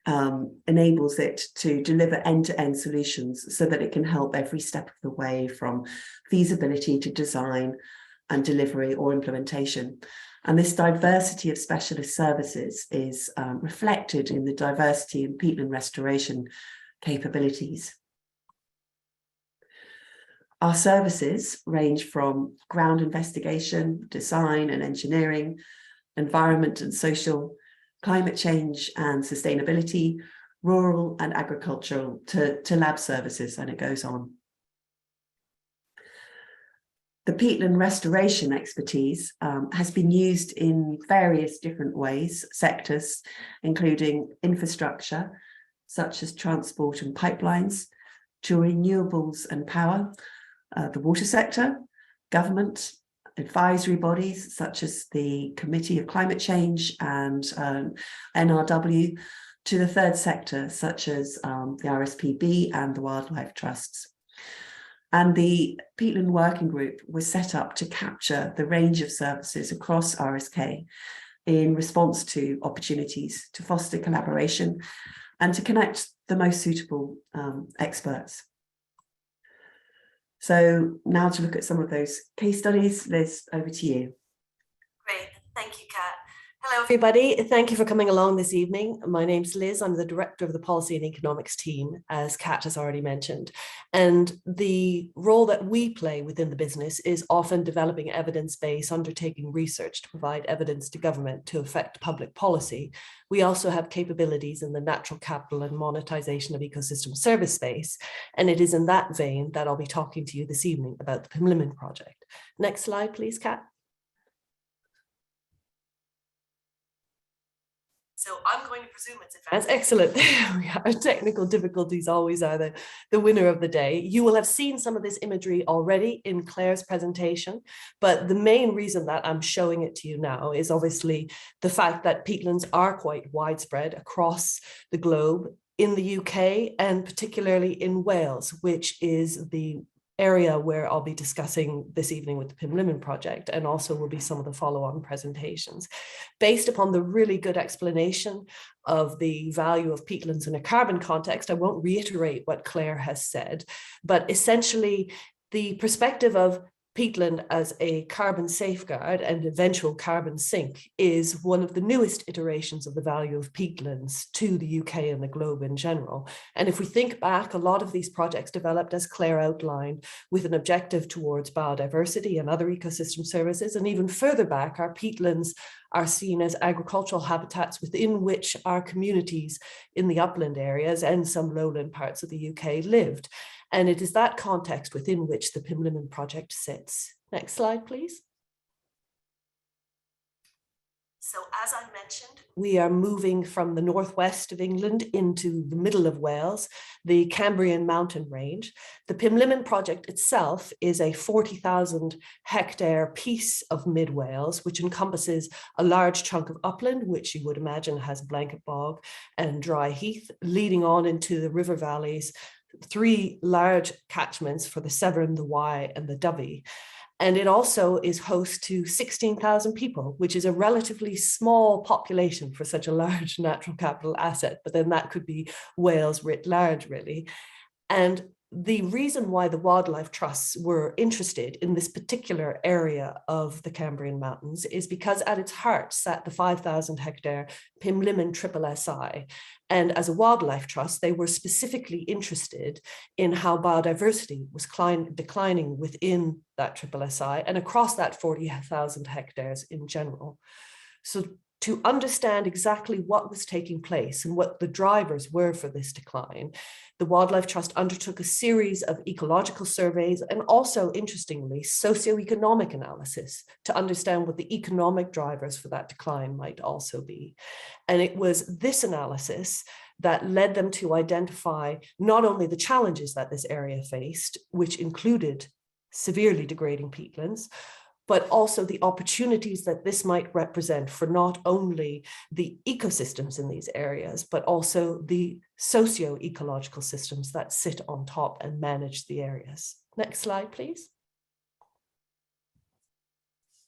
enables it to deliver end-to-end solutions so that it can help every step of the way, from feasibility to design and delivery or implementation. And this diversity of specialist services is reflected in the diversity in peatland restoration capabilities. Our services range from ground investigation, design and engineering, environment and social, climate change and sustainability, rural and agricultural, to lab services, and it goes on. The peatland restoration expertise has been used in various different sectors, including infrastructure, such as transport and pipelines, to renewables and power, the water sector, government, advisory bodies, such as the Committee of Climate Change and NRW, to the third sector, such as the RSPB and the Wildlife Trusts. And the peatland working group was set up to capture the range of services across RSK in response to opportunities to foster collaboration and to connect the most suitable experts. So now to look at some of those case studies. Liz, over to you. Great, thank you, Kat. Hello, everybody. Thank you for coming along this evening. My name's Liz. I'm the director of the Policy and Economics team, as Kat has already mentioned. And the role that we play within the business is often developing evidence base, undertaking research to provide evidence to government to affect public policy. We also have capabilities in the natural capital and monetization of ecosystem service space. And it is in that vein that I'll be talking to you this evening about the Peatland project. Next slide, please, Kat. So I'm going to presume it's advanced. Excellent. We have technical difficulties always are the winner of the day. You will have seen some of this imagery already in Claire's presentation, but the main reason that I'm showing it to you now is obviously the fact that peatlands are quite widespread across the globe in the UK and particularly in Wales, which is the area where I'll be discussing this evening with the Peatland project, and also will be some of the follow-on presentations. Based upon the really good explanation of the value of peatlands in a carbon context, I won't reiterate what Claire has said, but essentially the perspective of peatland as a carbon safeguard and eventual carbon sink is one of the newest iterations of the value of peatlands to the UK and the globe in general. And if we think back, a lot of these projects developed, as Claire outlined, with an objective towards biodiversity and other ecosystem services. And even further back, our peatlands are seen as agricultural habitats within which our communities in the upland areas and some lowland parts of the UK lived. And it is that context within which the Peatland project sits. Next slide, please. So as I mentioned, we are moving from the northwest of England into the middle of Wales, the Cambrian mountain range. The Peatland project itself is a 40,000 hectare piece of mid Wales, which encompasses a large chunk of upland, which you would imagine has blanket bog and dry heath, leading on into the river valleys, 3 large catchments for the Severn, the Wye and the Dovey. And it also is host to 16,000 people, which is a relatively small population for such a large natural capital asset, but then that could be Wales writ large, really. And the reason why the wildlife trusts were interested in this particular area of the Cambrian Mountains is because at its heart sat the 5,000 hectare Peatland SSI. And as a wildlife trust, they were specifically interested in how biodiversity was declining within that SSI and across that 40,000 hectares in general. So to understand exactly what was taking place and what the drivers were for this decline, the Wildlife Trust undertook a series of ecological surveys and also, interestingly, socioeconomic analysis to understand what the economic drivers for that decline might also be. And it was this analysis that led them to identify not only the challenges that this area faced, which included severely degrading peatlands, but also the opportunities that this might represent for not only the ecosystems in these areas, but also the socio-ecological systems that sit on top and manage the areas. Next slide, please.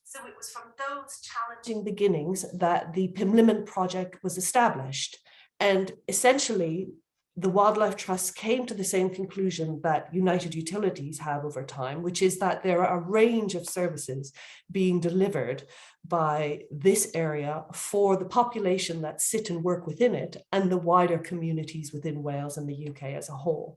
So it was from those challenging beginnings that the Peatland project was established. And essentially, the Wildlife Trust came to the same conclusion that United Utilities have over time, which is that there are a range of services being delivered by this area for the population that sit and work within it and the wider communities within Wales and the UK as a whole.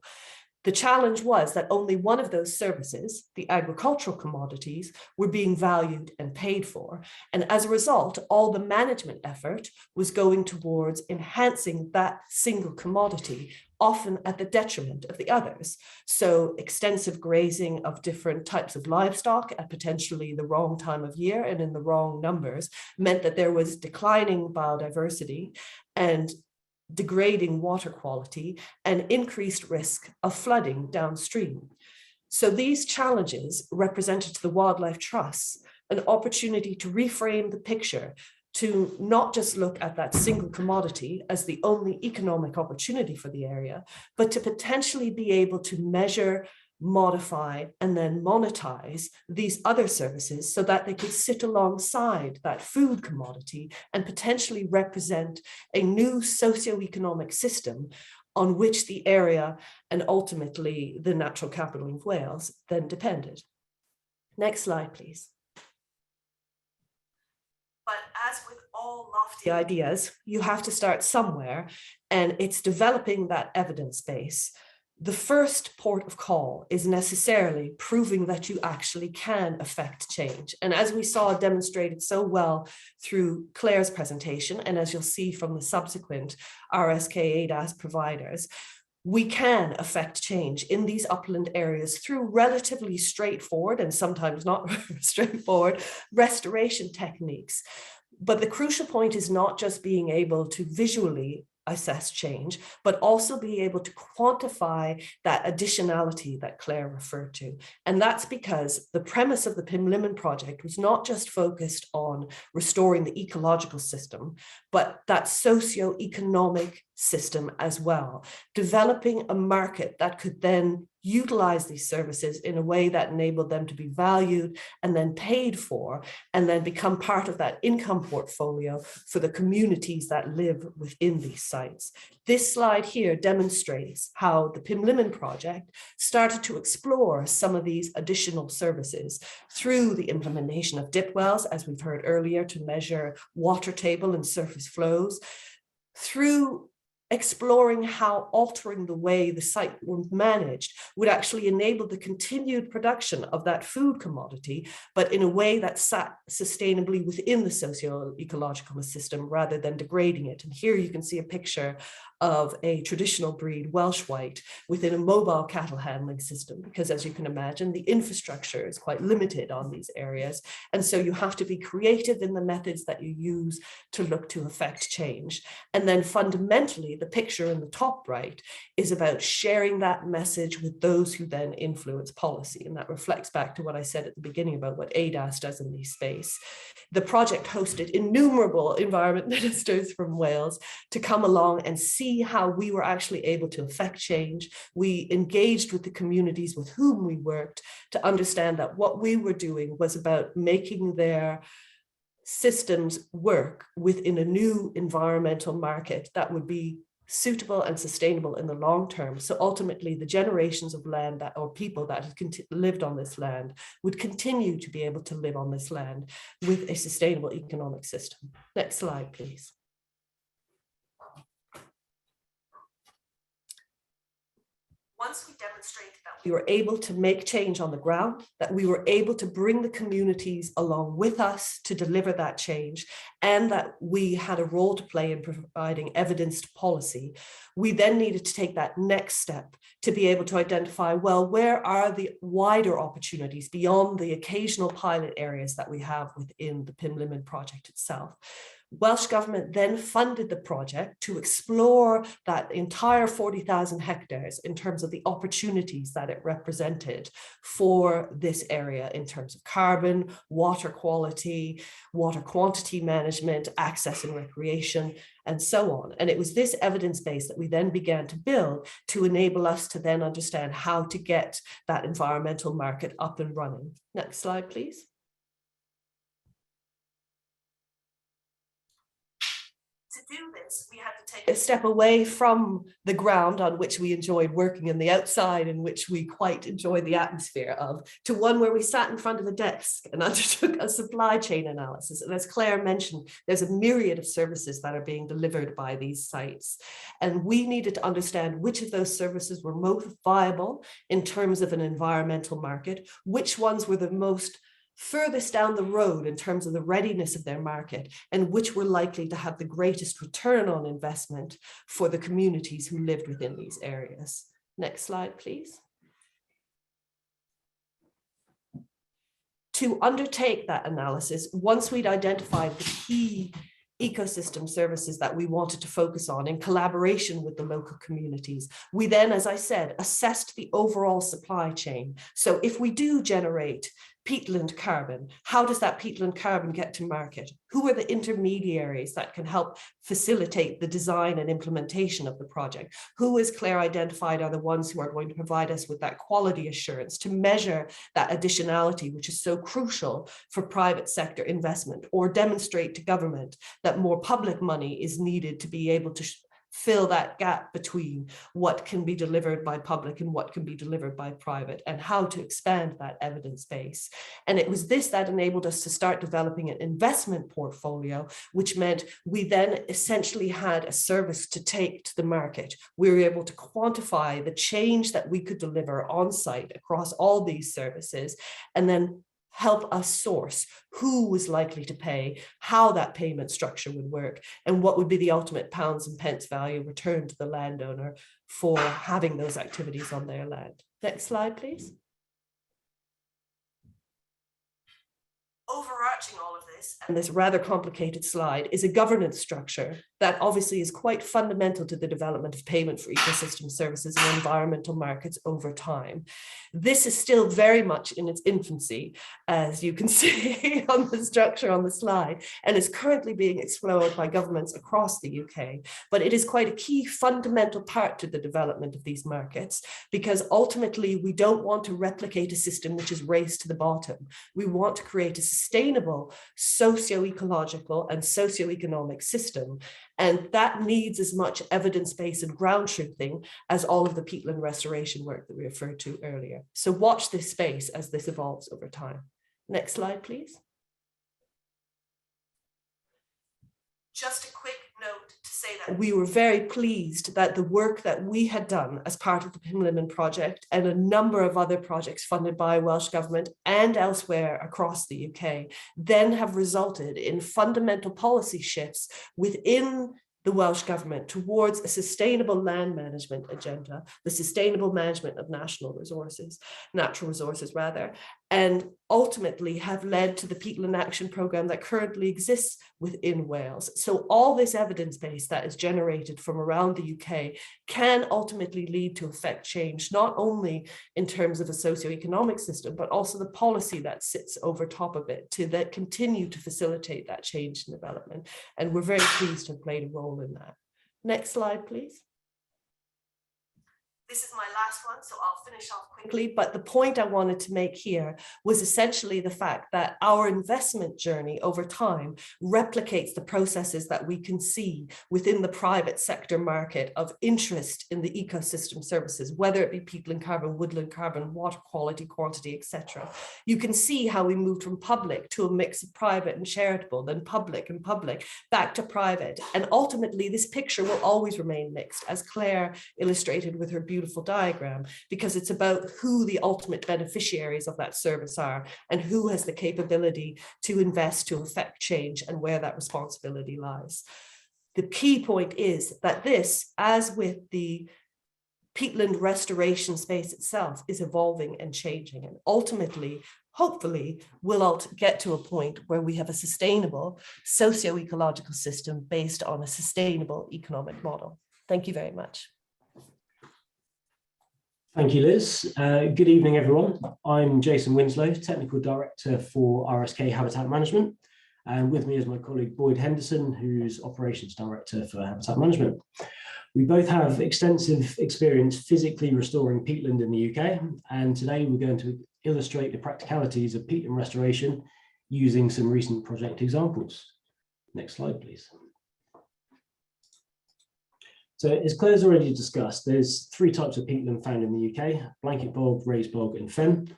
The challenge was that only one of those services, the agricultural commodities, were being valued and paid for. And as a result, all the management effort was going towards enhancing that single commodity, often at the detriment of the others. So extensive grazing of different types of livestock at potentially the wrong time of year and in the wrong numbers meant that there was declining biodiversity and degrading water quality and increased risk of flooding downstream. So these challenges represented to the Wildlife Trusts an opportunity to reframe the picture, to not just look at that single commodity as the only economic opportunity for the area, but to potentially be able to measure, modify, and then monetize these other services so that they could sit alongside that food commodity and potentially represent a new socioeconomic system on which the area and ultimately the natural capital of Wales then depended. Next slide, please. But as with all all lofty ideas, you have to start somewhere, and it's developing that evidence base. The first port of call is necessarily proving that you actually can affect change. And as we saw demonstrated so well through Claire's presentation, and as you'll see from the subsequent RSK ADAS providers, we can affect change in these upland areas through relatively straightforward and sometimes not straightforward restoration techniques. But the crucial point is not just being able to visually assess change, but also be able to quantify that additionality that Claire referred to. And that's because the premise of the Pimlimon project was not just focused on restoring the ecological system, but that socio-economic system as well, developing a market that could then utilize these services in a way that enabled them to be valued and then paid for, and then become part of that income portfolio for the communities that live within these sites. This slide here demonstrates how the Pimlimon project started to explore some of these additional services through the implementation of dip wells, as we've heard earlier, to measure water table and surface flows, through exploring how altering the way the site was managed would actually enable the continued production of that food commodity, but in a way that sat sustainably within the socio-ecological system rather than degrading it. And here you can see a picture of a traditional breed Welsh White within a mobile cattle handling system, because as you can imagine, the infrastructure is quite limited on these areas. And so you have to be creative in the methods that you use to look to affect change. And then fundamentally, the picture in the top right is about sharing that message with those who then influence policy. And that reflects back to what I said at the beginning about what ADAS does in this space. The project hosted innumerable environment ministers from Wales to come along and see how we were actually able to affect change. We engaged with the communities with whom we worked to understand that what we were doing was about making their systems work within a new environmental market that would be suitable and sustainable in the long term. So ultimately, the generations of land that, or people that had lived on this land would continue to be able to live on this land with a sustainable economic system. Next slide, please. Once we demonstrated that we were able to make change on the ground, that we were able to bring the communities along with us to deliver that change, and that we had a role to play in providing evidenced policy, we then needed to take that next step to be able to identify, well, where are the wider opportunities beyond the occasional pilot areas that we have within the Pimlimon project itself. Welsh Government then funded the project to explore that entire 40,000 hectares in terms of the opportunities that it represented for this area in terms of carbon, water quality, water quantity management, access and recreation, and so on. And it was this evidence base that we then began to build to enable us to then understand how to get that environmental market up and running. Next slide, please. To do this, we had to take a step away from the ground on which we enjoyed working and the outside in which we quite enjoyed the atmosphere of, to one where we sat in front of a desk and undertook a supply chain analysis. And as Claire mentioned, there's a myriad of services that are being delivered by these sites. And we needed to understand which of those services were most viable in terms of an environmental market, which ones were the most furthest down the road in terms of the readiness of their market, and which were likely to have the greatest return on investment for the communities who lived within these areas. Next slide, please. To undertake that analysis, once we'd identified the key ecosystem services that we wanted to focus on in collaboration with the local communities, we then, as I said, assessed the overall supply chain. So if we do generate peatland carbon, how does that peatland carbon get to market? Who are the intermediaries that can help facilitate the design and implementation of the project? Who, as Claire identified, are the ones who are going to provide us with that quality assurance to measure that additionality, which is so crucial for private sector investment, or demonstrate to government that more public money is needed to be able to fill that gap between what can be delivered by public and what can be delivered by private, and how to expand that evidence base. And it was this that enabled us to start developing an investment portfolio, which meant we then essentially had a service to take to the market. We were able to quantify the change that we could deliver on site across all these services, and then help us source who was likely to pay, how that payment structure would work, and what would be the ultimate pounds and pence value returned to the landowner for having those activities on their land. Next slide, please. Overarching all of this, and this rather complicated slide, is a governance structure that obviously is quite fundamental to the development of payment for ecosystem services and environmental markets over time. This is still very much in its infancy, as you can see on the structure on the slide, and is currently being explored by governments across the UK. But it is quite a key fundamental part to the development of these markets, because ultimately we don't want to replicate a system which is raced to the bottom. We want to create a sustainable socio-ecological and socio-economic system. And that needs as much evidence-based and ground truthing as all of the peatland restoration work that we referred to earlier. So watch this space as this evolves over time. Next slide, please. Just a quick note to say that we were very pleased that the work that we had done as part of the Pimlimmon project and a number of other projects funded by Welsh Government and elsewhere across the UK then have resulted in fundamental policy shifts within the Welsh Government towards a sustainable land management agenda, the sustainable management of natural resources rather, and ultimately have led to the Peatland Action Programme that currently exists within Wales. So all this evidence base that is generated from around the UK can ultimately lead to effect change, not only in terms of a socioeconomic system, but also the policy that sits over top of it to that continue to facilitate that change and development. And we're very pleased to have played a role in that. Next slide, please. This is my last one, so I'll finish off quickly. But the point I wanted to make here was essentially the fact that our investment journey over time replicates the processes that we can see within the private sector market of interest in the ecosystem services, whether it be peatland carbon, woodland carbon, water quality, quantity, etc. You can see how we moved from public to a mix of private and charitable, then public and public, back to private. And ultimately, this picture will always remain mixed, as Claire illustrated with her beautiful diagram, because it's about who the ultimate beneficiaries of that service are and who has the capability to invest to affect change and where that responsibility lies. The key point is that this, as with the peatland restoration space itself, is evolving and changing, and ultimately, hopefully, we'll get to a point where we have a sustainable socio-ecological system based on a sustainable economic model. Thank you very much. Thank you, Liz. Good evening, everyone. I'm Jason Winslow, Technical Director for RSK Habitat Management. And with me is my colleague Boyd Henderson, who's Operations Director for Habitat Management. We both have extensive experience physically restoring peatland in the UK. And today we're going to illustrate the practicalities of peatland restoration using some recent project examples. Next slide, please. So as Claire's already discussed, there's three types of peatland found in the UK: blanket bog, raised bog and fen.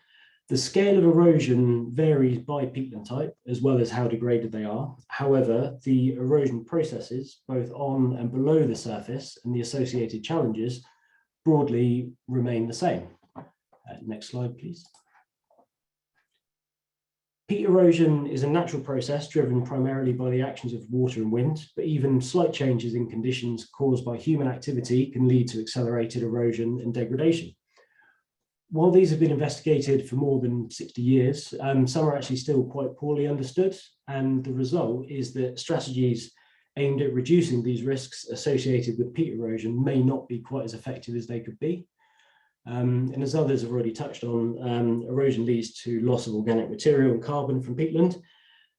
The scale of erosion varies by peatland type, as well as how degraded they are. However, the erosion processes, both on and below the surface, and the associated challenges broadly remain the same. Next slide, please. Peat erosion is a natural process driven primarily by the actions of water and wind, but even slight changes in conditions caused by human activity can lead to accelerated erosion and degradation. While these have been investigated for more than 60 years, some are actually still quite poorly understood, and the result is that strategies aimed at reducing these risks associated with peat erosion may not be quite as effective as they could be. And as others have already touched on, erosion leads to loss of organic material and carbon from peatland.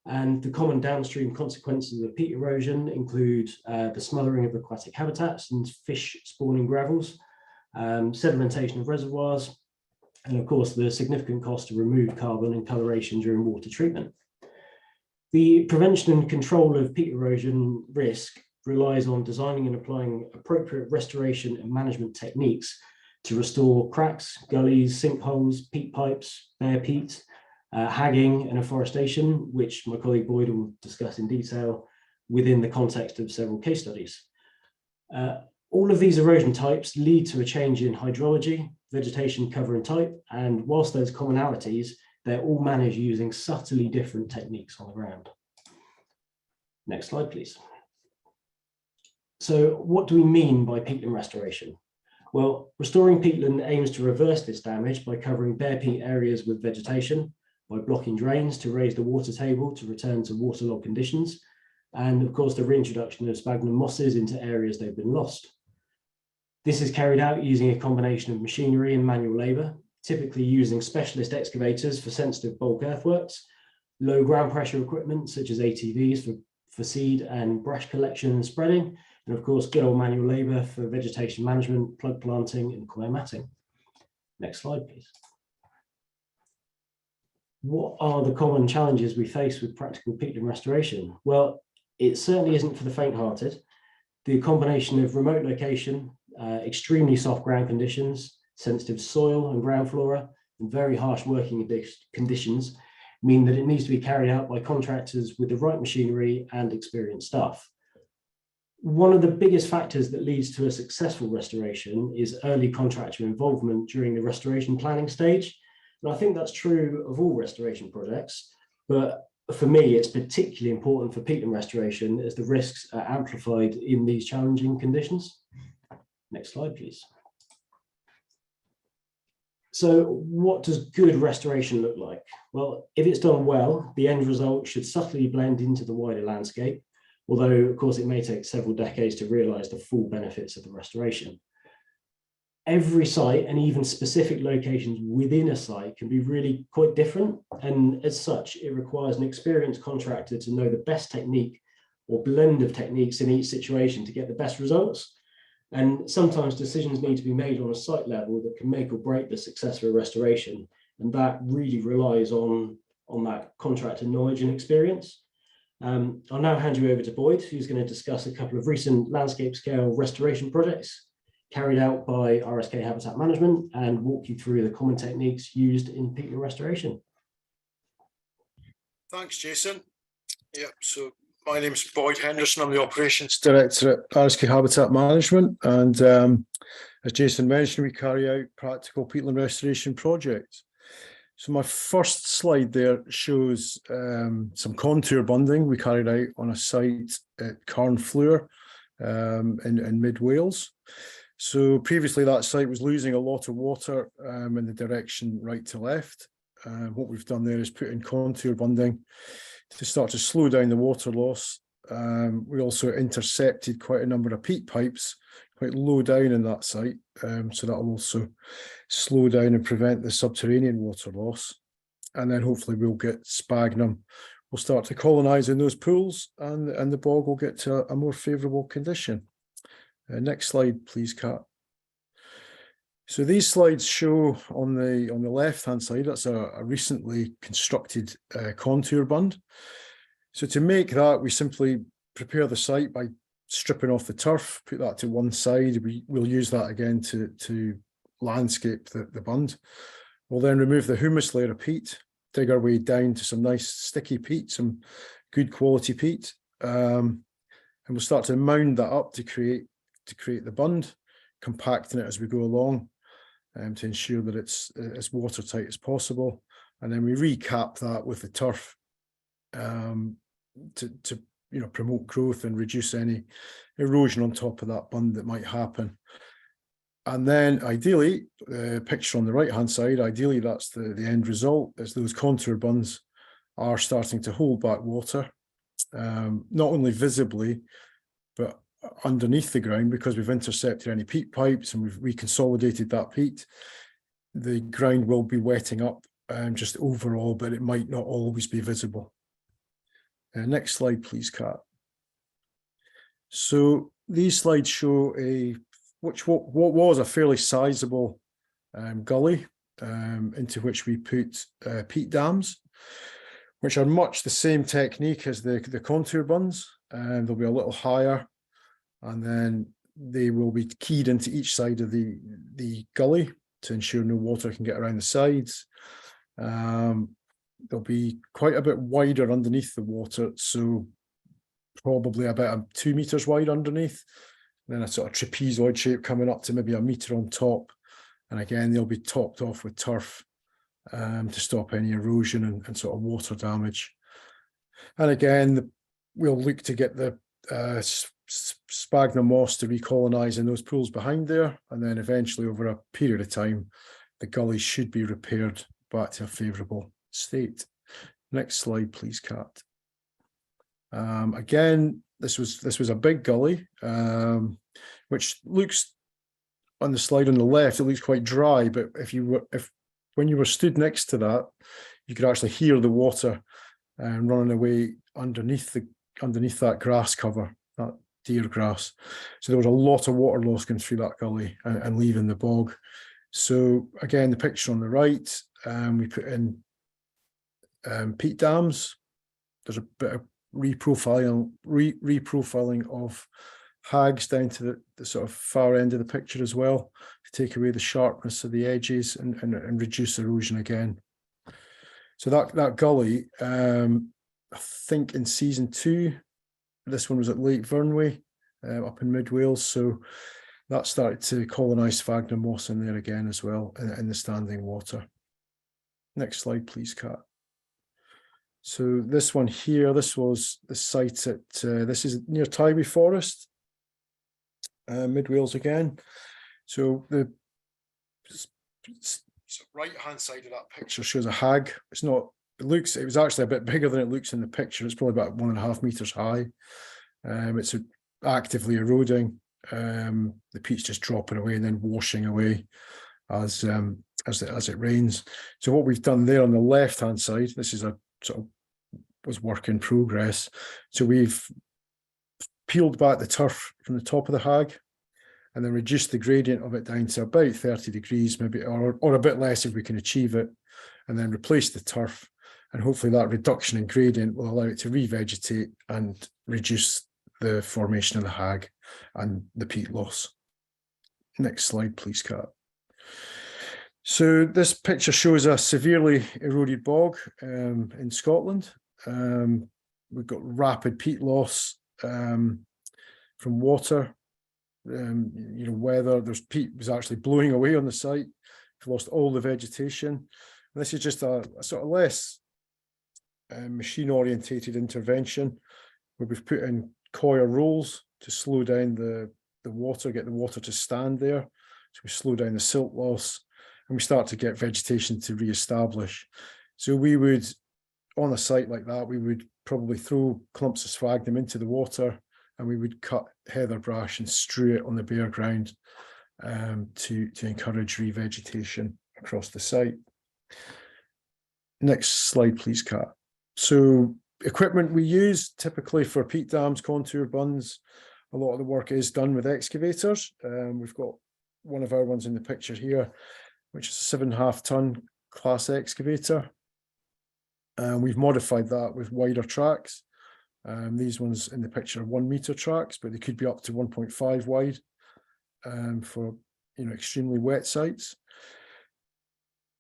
And the common downstream consequences of peat erosion include the smothering of aquatic habitats and fish spawning gravels, sedimentation of reservoirs, and of course the significant cost to remove carbon and coloration during water treatment. The prevention and control of peat erosion risk relies on designing and applying appropriate restoration and management techniques to restore cracks, gullies, sinkholes, peat pipes, bare peat, hagging and afforestation, which my colleague Boyd will discuss in detail within the context of several case studies. All of these erosion types lead to a change in hydrology, vegetation cover and type, and whilst there's commonalities, they're all managed using subtly different techniques on the ground. Next slide, please. So what do we mean by peatland restoration? Well, restoring peatland aims to reverse this damage by covering bare peat areas with vegetation, by blocking drains to raise the water table to return to waterlogged conditions, and of course the reintroduction of sphagnum mosses into areas they've been lost. This is carried out using a combination of machinery and manual labour, typically using specialist excavators for sensitive bulk earthworks, low ground pressure equipment such as ATVs for seed and brush collection and spreading, and of course good old manual labour for vegetation management, plug planting and coir matting. Next slide, please. What are the common challenges we face with practical peatland restoration? Well, it certainly isn't for the faint-hearted. The combination of remote location, extremely soft ground conditions, sensitive soil and ground flora, and very harsh working conditions mean that it needs to be carried out by contractors with the right machinery and experienced staff. One of the biggest factors that leads to a successful restoration is early contractor involvement during the restoration planning stage. And I think that's true of all restoration projects, but for me, it's particularly important for peatland restoration as the risks are amplified in these challenging conditions. Next slide, please. So what does good restoration look like? Well, if it's done well, the end result should subtly blend into the wider landscape, although of course it may take several decades to realise the full benefits of the restoration. Every site and even specific locations within a site can be really quite different, and as such it requires an experienced contractor to know the best technique or blend of techniques in each situation to get the best results. And sometimes decisions need to be made on a site level that can make or break the success of a restoration, and that really relies on that contractor knowledge and experience. I'll now hand you over to Boyd, who's going to discuss a couple of recent landscape scale restoration projects carried out by RSK Habitat Management and walk you through the common techniques used in peatland restoration. Thanks, Jason. Yeah, so my name is Boyd Henderson. I'm the Operations Director at RSK Habitat Management. And as Jason mentioned, we carry out practical peatland restoration projects. So my first slide there shows some contour bunding we carried out on a site at Carnfleur in mid-Wales. So previously that site was losing a lot of water in the direction right to left. What we've done there is put in contour bunding to start to slow down the water loss. We also intercepted quite a number of peat pipes quite low down in that site. So that will also slow down and prevent the subterranean water loss. And then hopefully we'll get sphagnum. We'll start to colonise in those pools and the bog will get to a more favourable condition. Next slide, please, Kat. So these slides show on the left-hand side, that's a recently constructed contour bund. So to make that, we simply prepare the site by stripping off the turf, put that to one side. We'll use that again to landscape the bund. We'll then remove the humus layer of peat, dig our way down to some nice sticky peat, some good quality peat, and we'll start to mound that up to create the bund, compacting it as we go along to ensure that it's as watertight as possible. And then we recap that with the turf to promote growth and reduce any erosion on top of that bund that might happen. And then ideally, the picture on the right hand side, ideally that's the end result, as those contour bunds are starting to hold back water, not only visibly, but underneath the ground, because we've intercepted any peat pipes and we've reconsolidated that peat. The ground will be wetting up just overall, but it might not always be visible. Next slide, please, Kat. So these slides show what was a fairly sizable gully into which we put peat dams, which are much the same technique as the contour bunds. They'll be a little higher, and then they will be keyed into each side of the gully to ensure no water can get around the sides. They'll be quite a bit wider underneath the water, so probably about 2 meters wide underneath, then a sort of trapezoid shape coming up to maybe 1 meter on top. And again, they'll be topped off with turf to stop any erosion and sort of water damage. And again, we'll look to get the sphagnum moss to recolonise in those pools behind there, and then eventually over a period of time the gullies should be repaired back to a favourable state. Next slide please, Kat. Again, this was a big gully, which looks on the slide on the left, it looks quite dry, but when you were stood next to that, you could actually hear the water running away underneath that grass cover, that deer grass. So there was a lot of water loss going through that gully and leaving the bog. So again, the picture on the right, we put in peat dams. There's a bit of reprofiling of hags down to the sort of far end of the picture as well, to take away the sharpness of the edges and reduce erosion again. So that gully, I think in season 2, this one was at Lake Vyrnwy, up in mid Wales. So that started to colonise sphagnum moss in there again as well, in the standing water. Next slide, please, Kat. So this one here, this was the site at, this is near Tywey Forest, mid Wales again. So the right hand side of that picture shows a hag. It was actually a bit bigger than it looks in the picture. It's probably about 1.5 meters high. It's actively eroding. The peat's just dropping away and then washing away as it rains. So what we've done there on the left hand side, this is a sort of was work in progress. So we've peeled back the turf from the top of the hag and then reduced the gradient of it down to about 30 degrees, maybe, or a bit less if we can achieve it, and then replace the turf. And hopefully that reduction in gradient will allow it to revegetate and reduce the formation of the hag and the peat loss. Next slide, please, Kat. So this picture shows a severely eroded bog in Scotland. We've got rapid peat loss from water, weather. There's peat was actually blowing away on the site. We've lost all the vegetation. And this is just a sort of less machine-orientated intervention where we've put in coir rolls to slow down the water, get the water to stand there. So we slow down the silt loss and we start to get vegetation to re-establish. So we would, on a site like that, we would probably throw clumps of sphagnum into the water and we would cut heather brash and strew it on the bare ground to encourage revegetation across the site. Next slide, please, Kat. So equipment we use typically for peat dams, contour bunds, a lot of the work is done with excavators. We've got one of our ones in the picture here, which is a 7.5 ton class excavator. We've modified that with wider tracks. These ones in the picture are 1 meter tracks, but they could be up to 1.5 wide for extremely wet sites.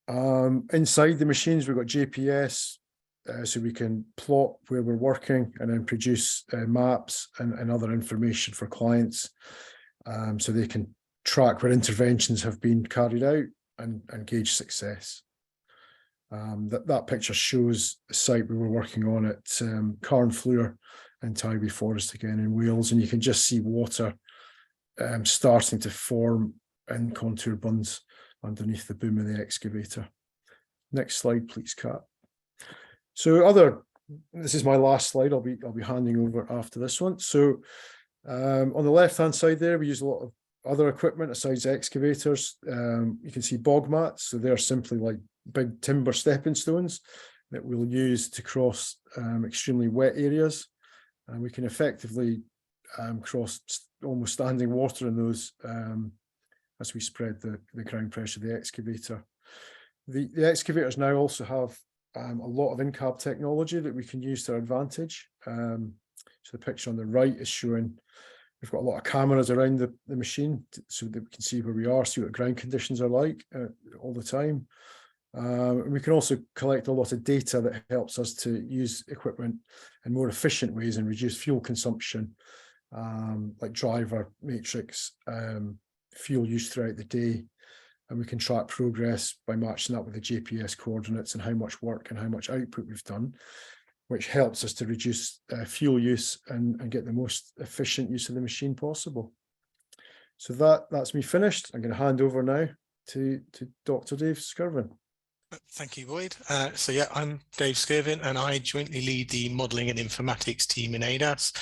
Inside the machines, we've got GPS, so we can plot where we're working and then produce maps and other information for clients, so they can track where interventions have been carried out and gauge success. That picture shows the site we were working on at Carnfleur in Tywey Forest again in Wales, and you can just see water starting to form in contour bunds underneath the boom of the excavator. Next slide, please, Kat. So this is my last slide. I'll be handing over after this one. So on the left hand side there, we use a lot of other equipment besides excavators. You can see bog mats. So they're simply like big timber stepping stones that we'll use to cross extremely wet areas. And we can effectively cross almost standing water in those as we spread the ground pressure of the excavator. The excavators now also have a lot of in-cab technology that we can use to our advantage. So the picture on the right is showing We've got a lot of cameras around the machine so that we can see where we are, see what ground conditions are like all the time. We can also collect a lot of data that helps us to use equipment in more efficient ways and reduce fuel consumption, like driver matrix, fuel use throughout the day. And we can track progress by matching that with the GPS coordinates and how much work and how much output we've done, which helps us to reduce fuel use and get the most efficient use of the machine possible. So that's me finished. I'm going to hand over now to Dr. Dave Skirvin. Thank you, Boyd. So yeah, I'm Dave Skirvin, and I jointly lead the modelling and informatics team in ADAS,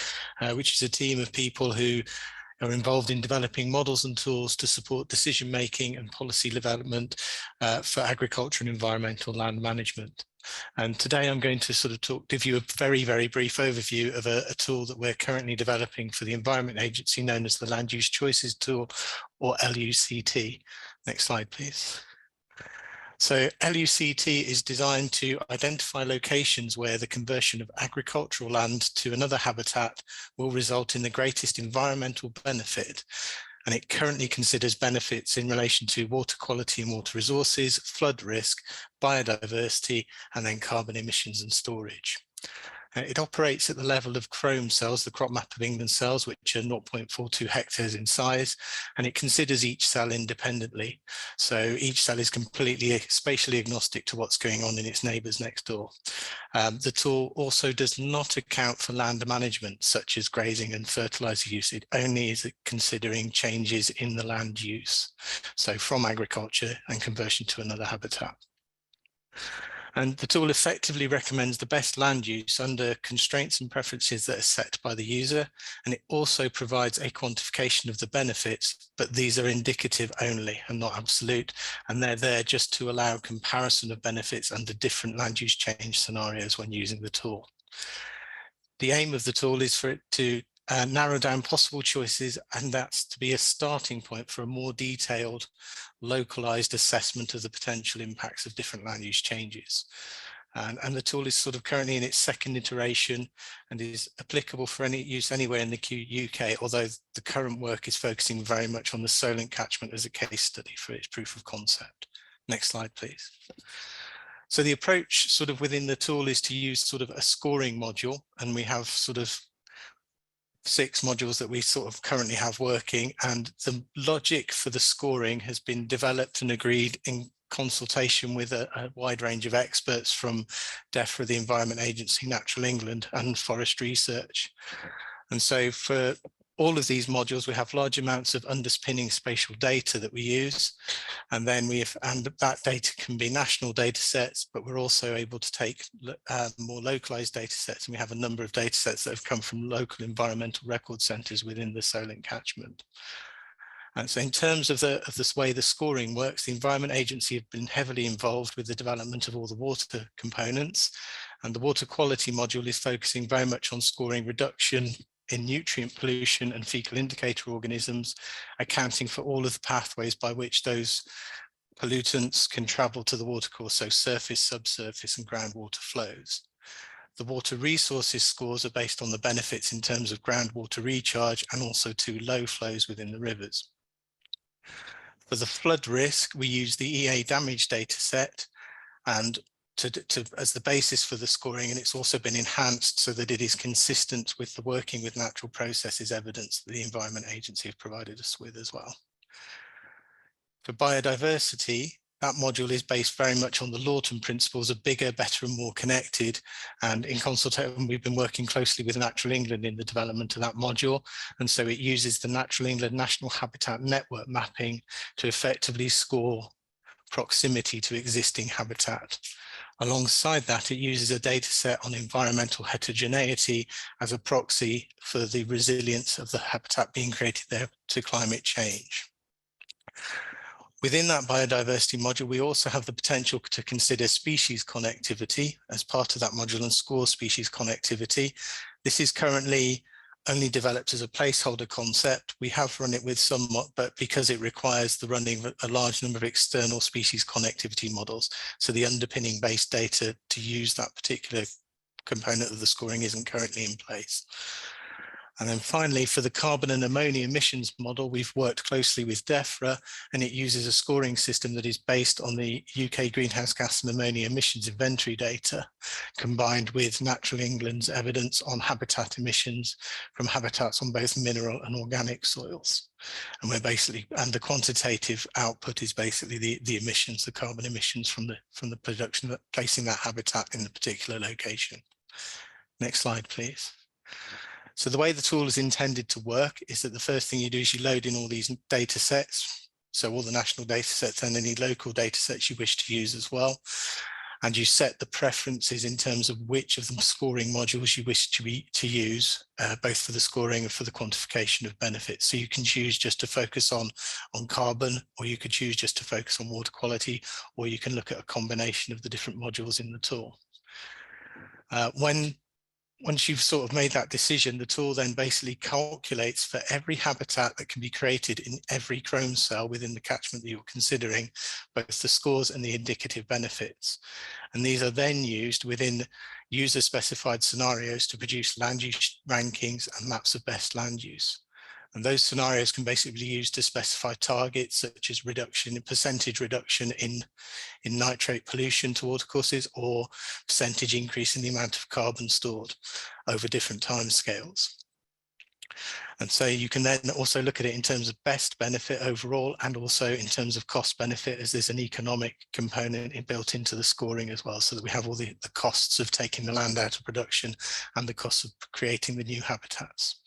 which is a team of people who are involved in developing models and tools to support decision making and policy development for agriculture and environmental land management. And today I'm going to sort of give you a very, very brief overview of a tool that we're currently developing for the Environment Agency, known as the Land Use Choices Tool, or LUCT. Next slide, please. So LUCT is designed to identify locations where the conversion of agricultural land to another habitat will result in the greatest environmental benefit. And it currently considers benefits in relation to water quality and water resources, flood risk, biodiversity, and then carbon emissions and storage. It operates at the level of Chrome cells, the crop map of England cells, which are 0.42 hectares in size, and it considers each cell independently. So each cell is completely spatially agnostic to what's going on in its neighbours next door. The tool also does not account for land management, such as grazing and fertiliser use. It only is considering changes in the land use, so from agriculture and conversion to another habitat. And the tool effectively recommends the best land use under constraints and preferences that are set by the user. And it also provides a quantification of the benefits, but these are indicative only and not absolute. And they're there just to allow comparison of benefits under different land use change scenarios when using the tool. The aim of the tool is for it to narrow down possible choices, and that's to be a starting point for a more detailed, localized assessment of the potential impacts of different land use changes. And the tool is sort of currently in its second iteration and is applicable for any use anywhere in the UK, although the current work is focusing very much on the Solent catchment as a case study for its proof of concept. Next slide, please. So the approach sort of within the tool is to use sort of a scoring module, and we have sort of 6 modules that we sort of currently have working, and the logic for the scoring has been developed and agreed in consultation with a wide range of experts from DEFRA, the Environment Agency, Natural England, and Forest Research. And so for all of these modules, we have large amounts of underpinning spatial data that we use, and then that data can be national data sets, but we're also able to take more localized data sets, and we have a number of data sets that have come from local environmental record centres within the Solent catchment. And so in terms of this way the scoring works, the Environment Agency have been heavily involved with the development of all the water components, and the water quality module is focusing very much on scoring reduction in nutrient pollution and fecal indicator organisms, accounting for all of the pathways by which those pollutants can travel to the watercourse, so surface, subsurface, and groundwater flows. The water resources scores are based on the benefits in terms of groundwater recharge and also to low flows within the rivers. For the flood risk, we use the EA damage data set and as the basis for the scoring, and it's also been enhanced so that it is consistent with the working with natural processes evidence that the Environment Agency have provided us with as well. For biodiversity, that module is based very much on the Lawton principles of bigger, better, and more connected. And in consultation, we've been working closely with Natural England in the development of that module. And so it uses the Natural England National Habitat Network mapping to effectively score proximity to existing habitat. Alongside that, it uses a data set on environmental heterogeneity as a proxy for the resilience of the habitat being created there to climate change. Within that biodiversity module, we also have the potential to consider species connectivity as part of that module and score species connectivity. This is currently only developed as a placeholder concept. We have run it with somewhat, but because it requires the running of a large number of external species connectivity models, so the underpinning base data to use that particular component of the scoring isn't currently in place. And then finally, for the carbon and ammonia emissions model, we've worked closely with DEFRA, and it uses a scoring system that is based on the UK greenhouse gas and ammonia emissions inventory data, combined with Natural England's evidence on habitat emissions from habitats on both mineral and organic soils. And and the quantitative output is basically the emissions, the carbon emissions from the production, placing that habitat in the particular location. Next slide, please. So the way the tool is intended to work is that the first thing you do is you load in all these data sets. So all the national data sets and any local data sets you wish to use as well. And you set the preferences in terms of which of the scoring modules you wish to use, both for the scoring and for the quantification of benefits. So you can choose just to focus on carbon, or you could choose just to focus on water quality, or you can look at a combination of the different modules in the tool. Once you've sort of made that decision, the tool then basically calculates for every habitat that can be created in every chrome cell within the catchment that you're considering, both the scores and the indicative benefits. And these are then used within user specified scenarios to produce land use rankings and maps of best land use. And those scenarios can basically be used to specify targets such as percentage reduction in nitrate pollution to watercourses, or percentage increase in the amount of carbon stored over different timescales. And so you can then also look at it in terms of best benefit overall, and also in terms of cost benefit, as there's an economic component built into the scoring as well, so that we have all the costs of taking the land out of production and the costs of creating the new habitats.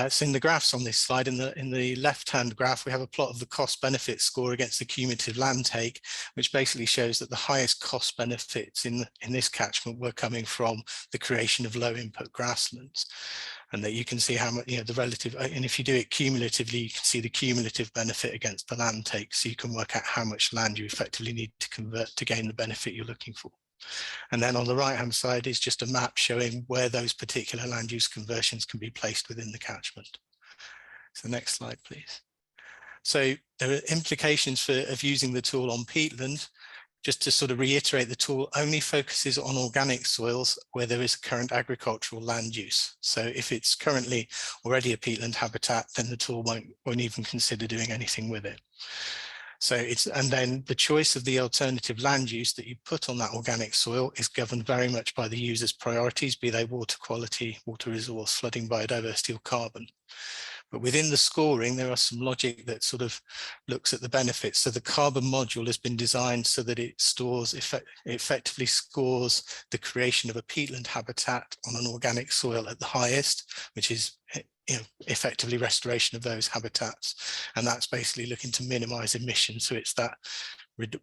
So in the graphs on this slide, in the left-hand graph, we have a plot of the cost-benefit score against the cumulative land take, which basically shows that the highest cost benefits in this catchment were coming from the creation of low-input grasslands, and that you can see how much, the relative. And if you do it cumulatively, you can see the cumulative benefit against the land take, so you can work out how much land you effectively need to convert to gain the benefit you're looking for. And then on the right-hand side is just a map showing where those particular land use conversions can be placed within the catchment. So next slide, please. So there are implications of using the tool on peatland. Just to sort of reiterate, the tool only focuses on organic soils where there is current agricultural land use. So if it's currently already a peatland habitat, then the tool won't even consider doing anything with it. So and then the choice of the alternative land use that you put on that organic soil is governed very much by the user's priorities, be they water quality, water resource, flooding, biodiversity, or carbon. But within the scoring, there are some logic that sort of looks at the benefits. So the carbon module has been designed so that it effectively scores the creation of a peatland habitat on an organic soil at the highest, which is effectively restoration of those habitats. And that's basically looking to minimize emissions. So it's that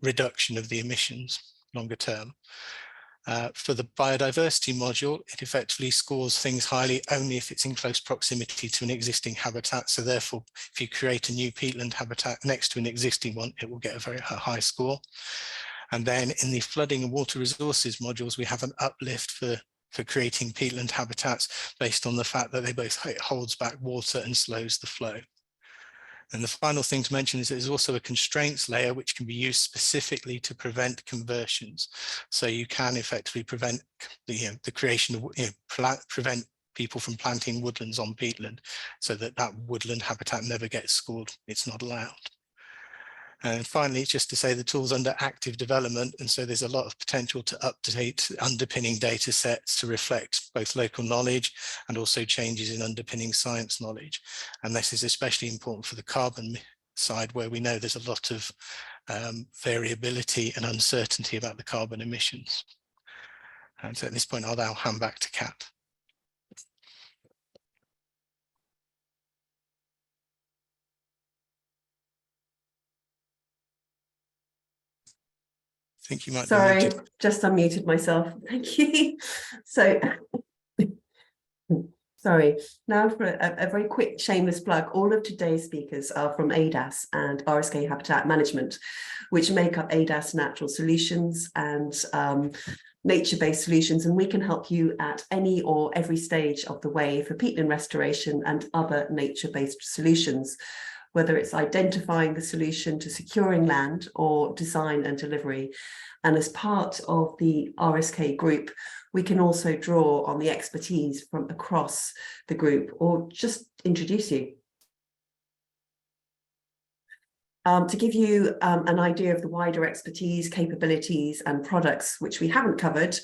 reduction of the emissions longer term. For the biodiversity module, it effectively scores things highly only if it's in close proximity to an existing habitat. So therefore, if you create a new peatland habitat next to an existing one, it will get a very high score. And then in the flooding and water resources modules, we have an uplift for creating peatland habitats based on the fact that it holds back water and slows the flow. And the final thing to mention is there's also a constraints layer which can be used specifically to prevent conversions. So you can effectively prevent the creation of, prevent people from planting woodlands on peatland, so that woodland habitat never gets scored. It's not allowed. And finally, just to say the tool's under active development, and so there's a lot of potential to update underpinning data sets to reflect both local knowledge and also changes in underpinning science knowledge. And this is especially important for the carbon side, where we know there's a lot of variability and uncertainty about the carbon emissions. And so at this point, I'll now hand back to Kat. I think you might Sorry, be muted. just unmuted myself. Thank you. So, sorry. Now for a very quick shameless plug. All of today's speakers are from ADAS and RSK Habitat Management, which make up ADAS Natural Solutions and nature-based solutions, and we can help you at any or every stage of the way for peatland restoration and other nature-based solutions. whether it's identifying the solution to securing land or design and delivery. And as part of the RSK group, we can also draw on the expertise from across the group or just introduce you. To give you an idea of the wider expertise, capabilities and products which we haven't covered,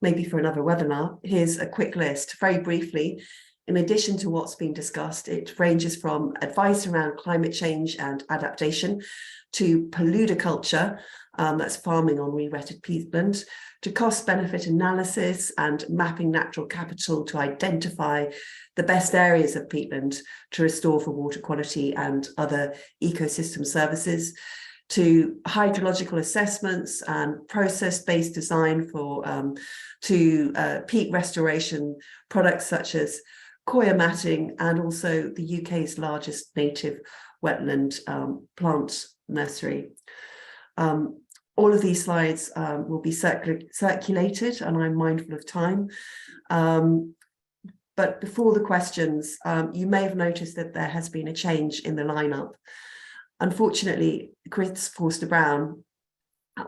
maybe for another webinar, here's a quick list. Very briefly, in addition to what's been discussed, it ranges from advice around climate change and adaptation to polludiculture, that's farming on re-wetted peatland, to cost-benefit analysis and mapping natural capital to identify the best areas of peatland to restore for water quality and other ecosystem services, to hydrological assessments and process-based design for peat restoration products such as coir matting, and also the UK's largest native wetland plant nursery. All of these slides will be circulated, and I'm mindful of time. But before the questions, you may have noticed that there has been a change in the lineup. Unfortunately, Chris Forster-Brown,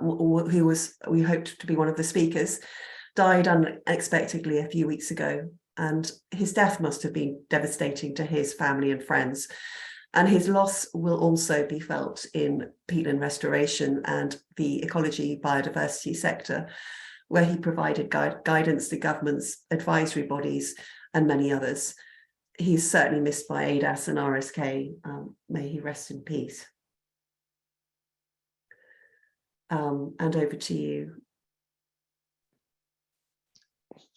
who we hoped to be one of the speakers, died unexpectedly a few weeks ago, and his death must have been devastating to his family and friends. And his loss will also be felt in peatland restoration and the ecology biodiversity sector, where he provided guidance to governments, advisory bodies, and many others. He's certainly missed by ADAS and RSK. May he rest in peace. And over to you.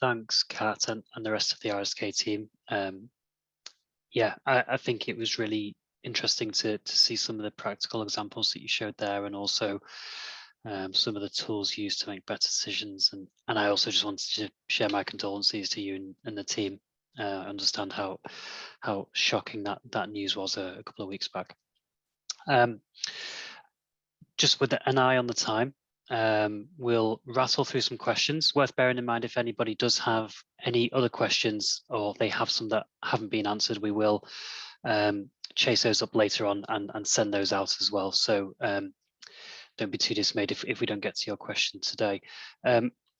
Thanks, Kat, and the rest of the RSK team. Yeah, I think it was really interesting to see some of the practical examples that you showed there, and also some of the tools used to make better decisions. And I also just wanted to share my condolences to you and the team. Understand how shocking that news was a couple of weeks back. Just with an eye on the time, we'll rattle through some questions. Worth bearing in mind, if anybody does have any other questions or they have some that haven't been answered, we will chase those up later on and send those out as well. So don't be too dismayed if we don't get to your question today.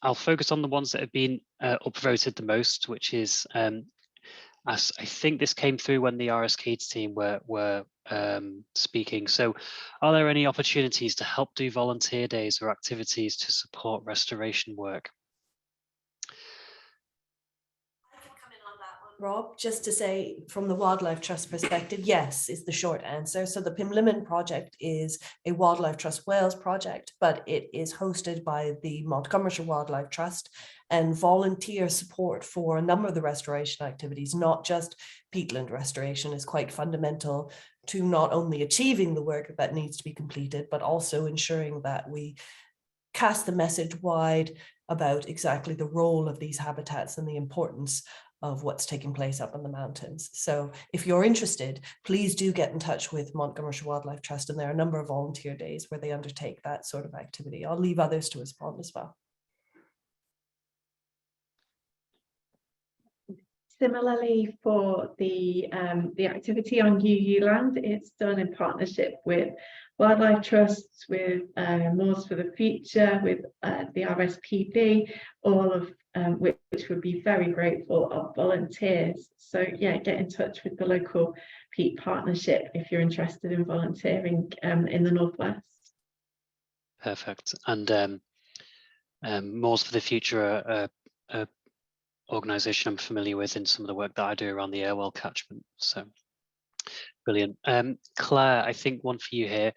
I'll focus on the ones that have been upvoted the most, which is, as I think this came through when the RSK team were speaking. So are there any opportunities to help do volunteer days or activities to support restoration work? Rob, just to say from the Wildlife Trust perspective, yes, is the short answer. So the Peatland project is a Wildlife Trust Wales project, but it is hosted by the Montgomeryshire Wildlife Trust, and volunteer support for a number of the restoration activities, not just peatland restoration, is quite fundamental to not only achieving the work that needs to be completed, but also ensuring that we cast the message wide about exactly the role of these habitats and the importance of what's taking place up in the mountains. So if you're interested, please do get in touch with Montgomeryshire Wildlife Trust, and there are a number of volunteer days where they undertake that sort of activity. I'll leave others to respond as well. Similarly, for the activity on UU land, it's done in partnership with Wildlife Trusts, with Moors for the Future, with the RSPB, all of which would be very grateful of volunteers. So yeah, get in touch with the local peat partnership if you're interested in volunteering in the Northwest. Perfect. And Moors for the Future are organisation I'm familiar with in some of the work that I do around the Airwell catchment. So brilliant. Claire, I think one for you here.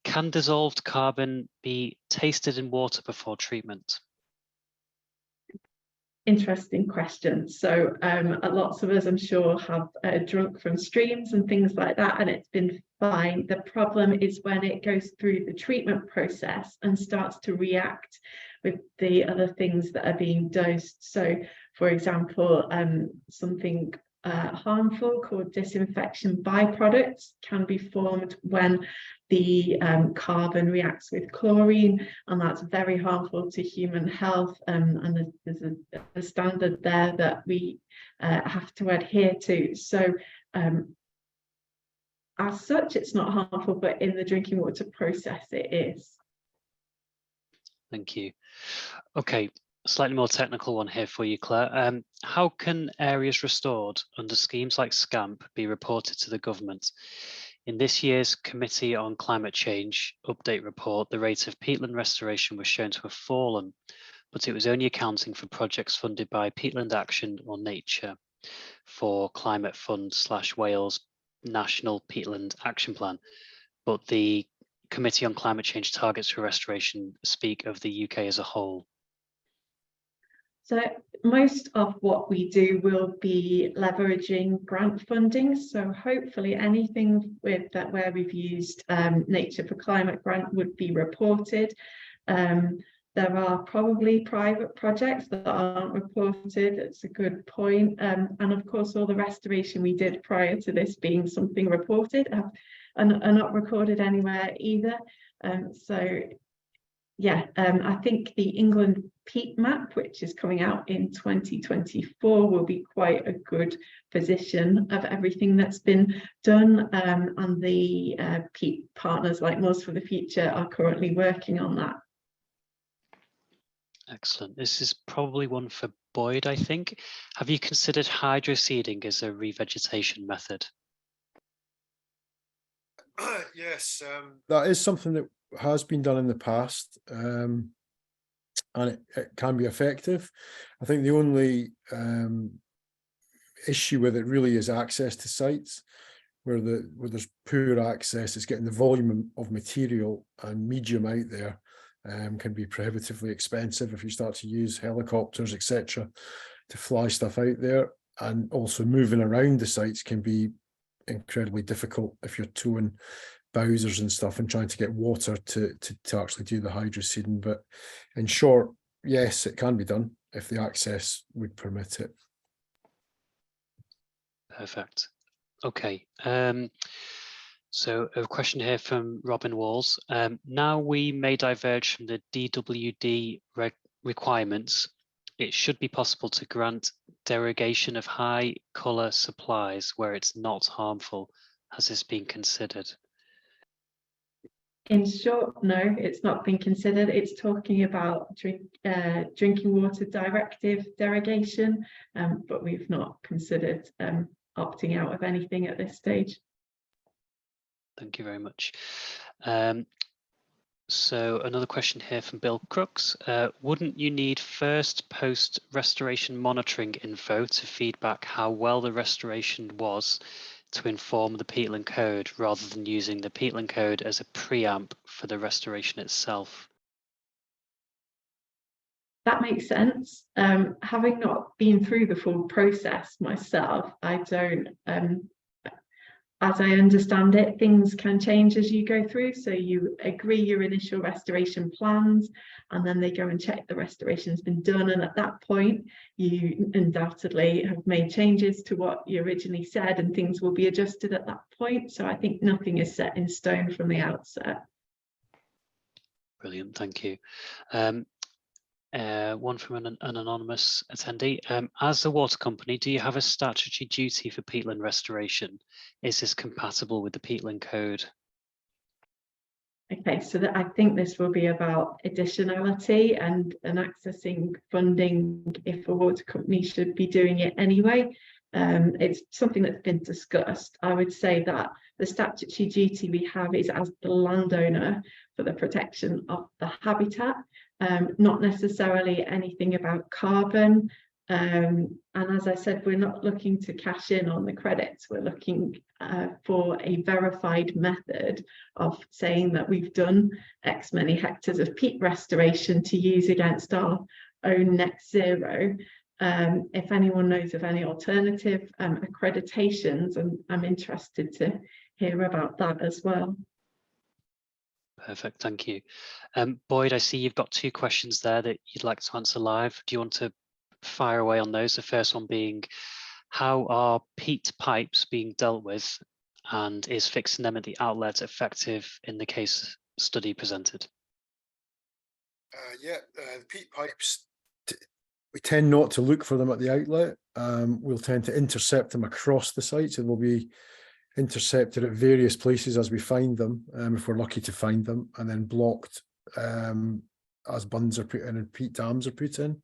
Can dissolved carbon be tasted in water before treatment? Interesting question. So lots of us, I'm sure, have drunk from streams and things like that, and it's been fine. The problem is when it goes through the treatment process and starts to react with the other things that are being dosed. So, for example, something harmful called disinfection byproducts can be formed when the carbon reacts with chlorine, and that's very harmful to human health, and there's a standard there that we have to adhere to. So as such, it's not harmful, but in the drinking water process, it is. Thank you. Okay, slightly more technical one here for you, Claire. How can areas restored under schemes like SCAMP be reported to the government? In this year's Committee on Climate Change update report, the rate of peatland restoration was shown to have fallen, but it was only accounting for projects funded by Peatland Action or Nature for Climate Fund / Wales National Peatland Action Plan. But the Committee on Climate Change targets for restoration speak of the UK as a whole. So most of what we do will be leveraging grant funding. So hopefully anything with that where we've used Nature for Climate grant would be reported. There are probably private projects that aren't reported. It's a good point. And of course, all the restoration we did prior to this being something reported are not recorded anywhere either. So yeah, I think the England peat map, which is coming out in 2024, will be quite a good position of everything that's been done. And the peat partners like Moors for the Future are currently working on that. Excellent. This is probably one for Boyd, I think. Have you considered hydroseeding as a revegetation method? Yes, that is something that has been done in the past, and it can be effective. I think the only issue with it really is access to sites where there's poor access. It's getting the volume of material and medium out there can be prohibitively expensive if you start to use helicopters, etc., to fly stuff out there. And also moving around the sites can be incredibly difficult if you're towing bowsers and stuff and trying to get water to actually do the hydroseeding. But in short, yes, it can be done if the access would permit it. Perfect. Okay. So a question here from Robin Walls. Now we may diverge from the DWD requirements. It should be possible to grant derogation of high colour supplies where it's not harmful. Has this been considered? In short, no, it's not been considered. It's talking about drinking water directive derogation, but we've not considered opting out of anything at this stage. Thank you very much. So another question here from Bill Crooks. Wouldn't you need first post restoration monitoring info to feedback how well the restoration was to inform the peatland code rather than using the peatland code as a preamp for the restoration itself? That makes sense. Having not been through the full process myself, I don't, as I understand it, things can change as you go through. So you agree your initial restoration plans, and then they go and check the restoration's been done. And at that point, you undoubtedly have made changes to what you originally said, and things will be adjusted at that point. So I think nothing is set in stone from the outset. Brilliant, thank you. One from an anonymous attendee. As a water company, do you have a statutory duty for peatland restoration? Is this compatible with the peatland code? Okay, so I think this will be about additionality and accessing funding if a water company should be doing it anyway. It's something that's been discussed. I would say that the statutory duty we have is as the landowner for the protection of the habitat, not necessarily anything about carbon. And as I said, we're not looking to cash in on the credits. We're looking for a verified method of saying that we've done X many hectares of peat restoration to use against our own net zero. If anyone knows of any alternative accreditations, and I'm interested to hear about that as well. Perfect, thank you. Boyd, I see you've got two questions there that you'd like to answer live. Do you want to fire away on those? The first one being, how are peat pipes being dealt with, and is fixing them at the outlet effective in the case study presented? The peat pipes, we tend not to look for them at the outlet. We'll tend to intercept them across the site, so they'll be intercepted at various places as we find them, if we're lucky to find them, and then blocked as bunds are put in and peat dams are put in.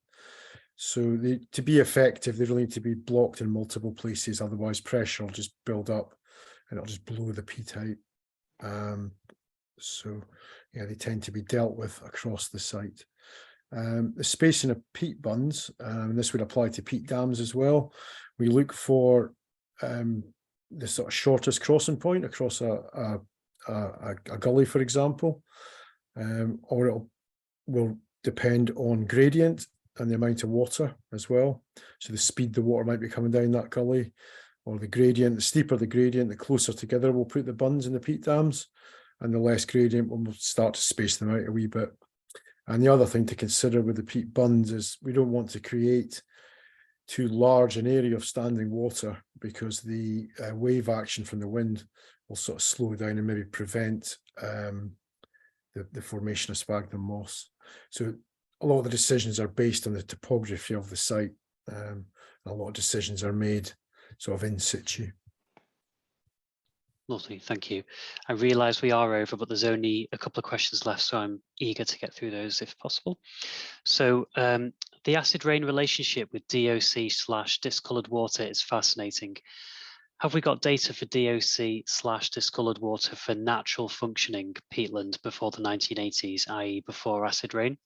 So to be effective, they really need to be blocked in multiple places, otherwise pressure will just build up and it'll just blow the peat out. So yeah, they tend to be dealt with across the site. The spacing of peat bunds, and this would apply to peat dams as well. We look for the sort of shortest crossing point across a gully, for example, or it will depend on gradient and the amount of water as well. So the speed the water might be coming down that gully, or the gradient. The steeper the gradient, the closer together we'll put the bunds in the peat dams, and the less gradient we'll start to space them out a wee bit. And the other thing to consider with the peat bunds is we don't want to create too large an area of standing water, because the wave action from the wind will sort of slow down and maybe prevent the formation of sphagnum moss. So a lot of the decisions are based on the topography of the site. A lot of decisions are made sort of in situ. Lovely, thank you. I realise we are over, but there's only a couple of questions left, so I'm eager to get through those if possible. So the acid rain relationship with DOC/discoloured water is fascinating. Have we got data for DOC/discoloured water for natural functioning peatland before the 1980s, i.e. before acid rain?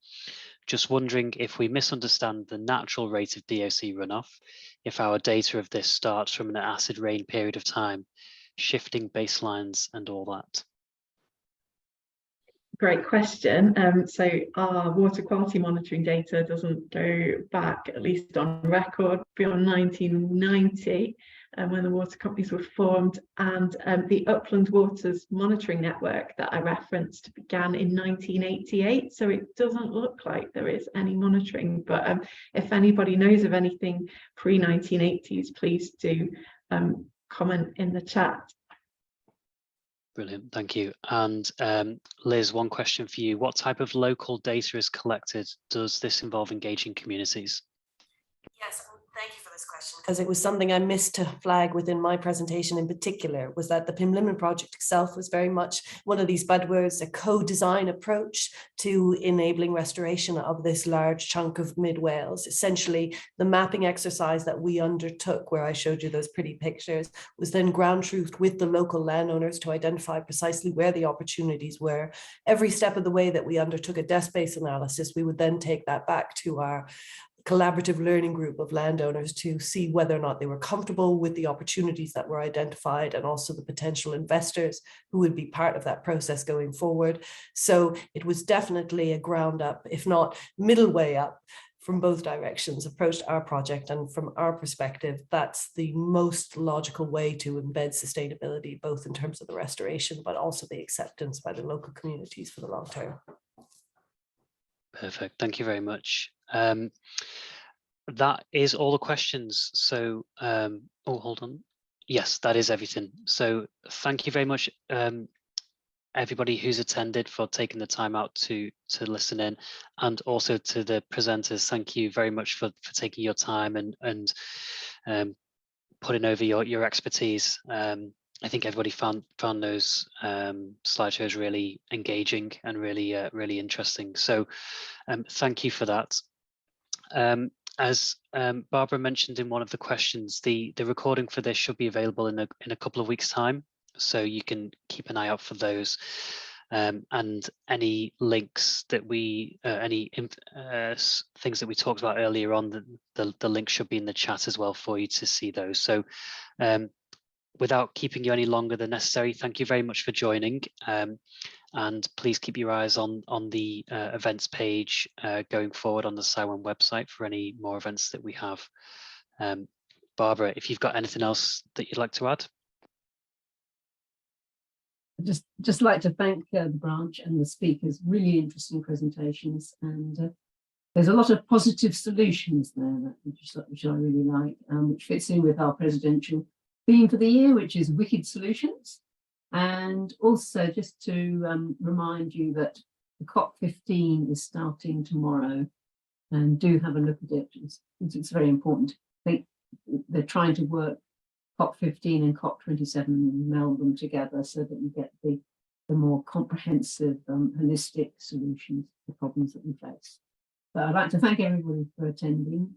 Just wondering if we misunderstand the natural rate of DOC runoff, if our data of this starts from an acid rain period of time, shifting baselines and all that. Great question. So our water quality monitoring data doesn't go back, at least on record, beyond 1990, when the water companies were formed, and the Upland Waters Monitoring Network that I referenced began in 1988. So it doesn't look like there is any monitoring, but if anybody knows of anything pre-1980s, please do comment in the chat. Brilliant, thank you. And Liz, one question for you. What type of local data is collected? Does this involve engaging communities? Yes, thank you for this question, because it was something I missed to flag within my presentation in particular, was that the Peatland project itself was very much one of these buzzwords, a co-design approach to enabling restoration of this large chunk of mid Wales. Essentially, the mapping exercise that we undertook, where I showed you those pretty pictures, was then ground truthed with the local landowners to identify precisely where the opportunities were. Every step of the way that we undertook a desk-based analysis, we would then take that back to our collaborative learning group of landowners to see whether or not they were comfortable with the opportunities that were identified, and also the potential investors who would be part of that process going forward. So it was definitely a ground up, if not middle way up, from both directions approach to our project. And from our perspective, that's the most logical way to embed sustainability, both in terms of the restoration, but also the acceptance by the local communities for the long term. Perfect, thank you very much. That is all the questions. So, oh, hold on. Yes, that is everything. So thank you very much, everybody who's attended, for taking the time out to listen in, and also to the presenters. Thank you very much for taking your time and putting over your expertise. I think everybody found those slideshows really engaging and really interesting. So thank you for that. As Barbara mentioned in one of the questions, the recording for this should be available in a couple of weeks' time, so you can keep an eye out for those. And any links that we, things that we talked about earlier on, the link should be in the chat as well for you to see those. So without keeping you any longer than necessary, thank you very much for joining. And please keep your eyes on the events page going forward on the SciWen website for any more events that we have. Barbara, if you've got anything else that you'd like to add. I'd just like to thank the branch and the speakers. Really interesting presentations, and there's a lot of positive solutions there, which I really like, which fits in with our presidential theme for the year, which is Wicked Solutions. And also just to remind you that the COP15 is starting tomorrow, and do have a look at it. It's very important. I think they're trying to work COP15 and COP27 and meld them together so that you get the more comprehensive, holistic solutions to the problems that we face. But I'd like to thank everybody for attending,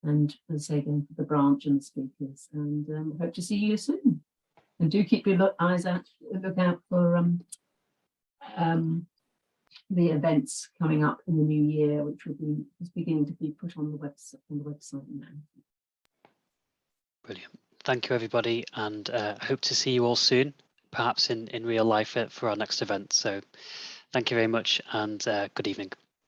and as I say again, for the branch and the speakers, and hope to see you soon. And do keep your look out for the events coming up in the new year, which will be just beginning to be put on the website now. Brilliant. Thank you, everybody, and hope to see you all soon, perhaps in real life for our next event. So thank you very much, and good evening.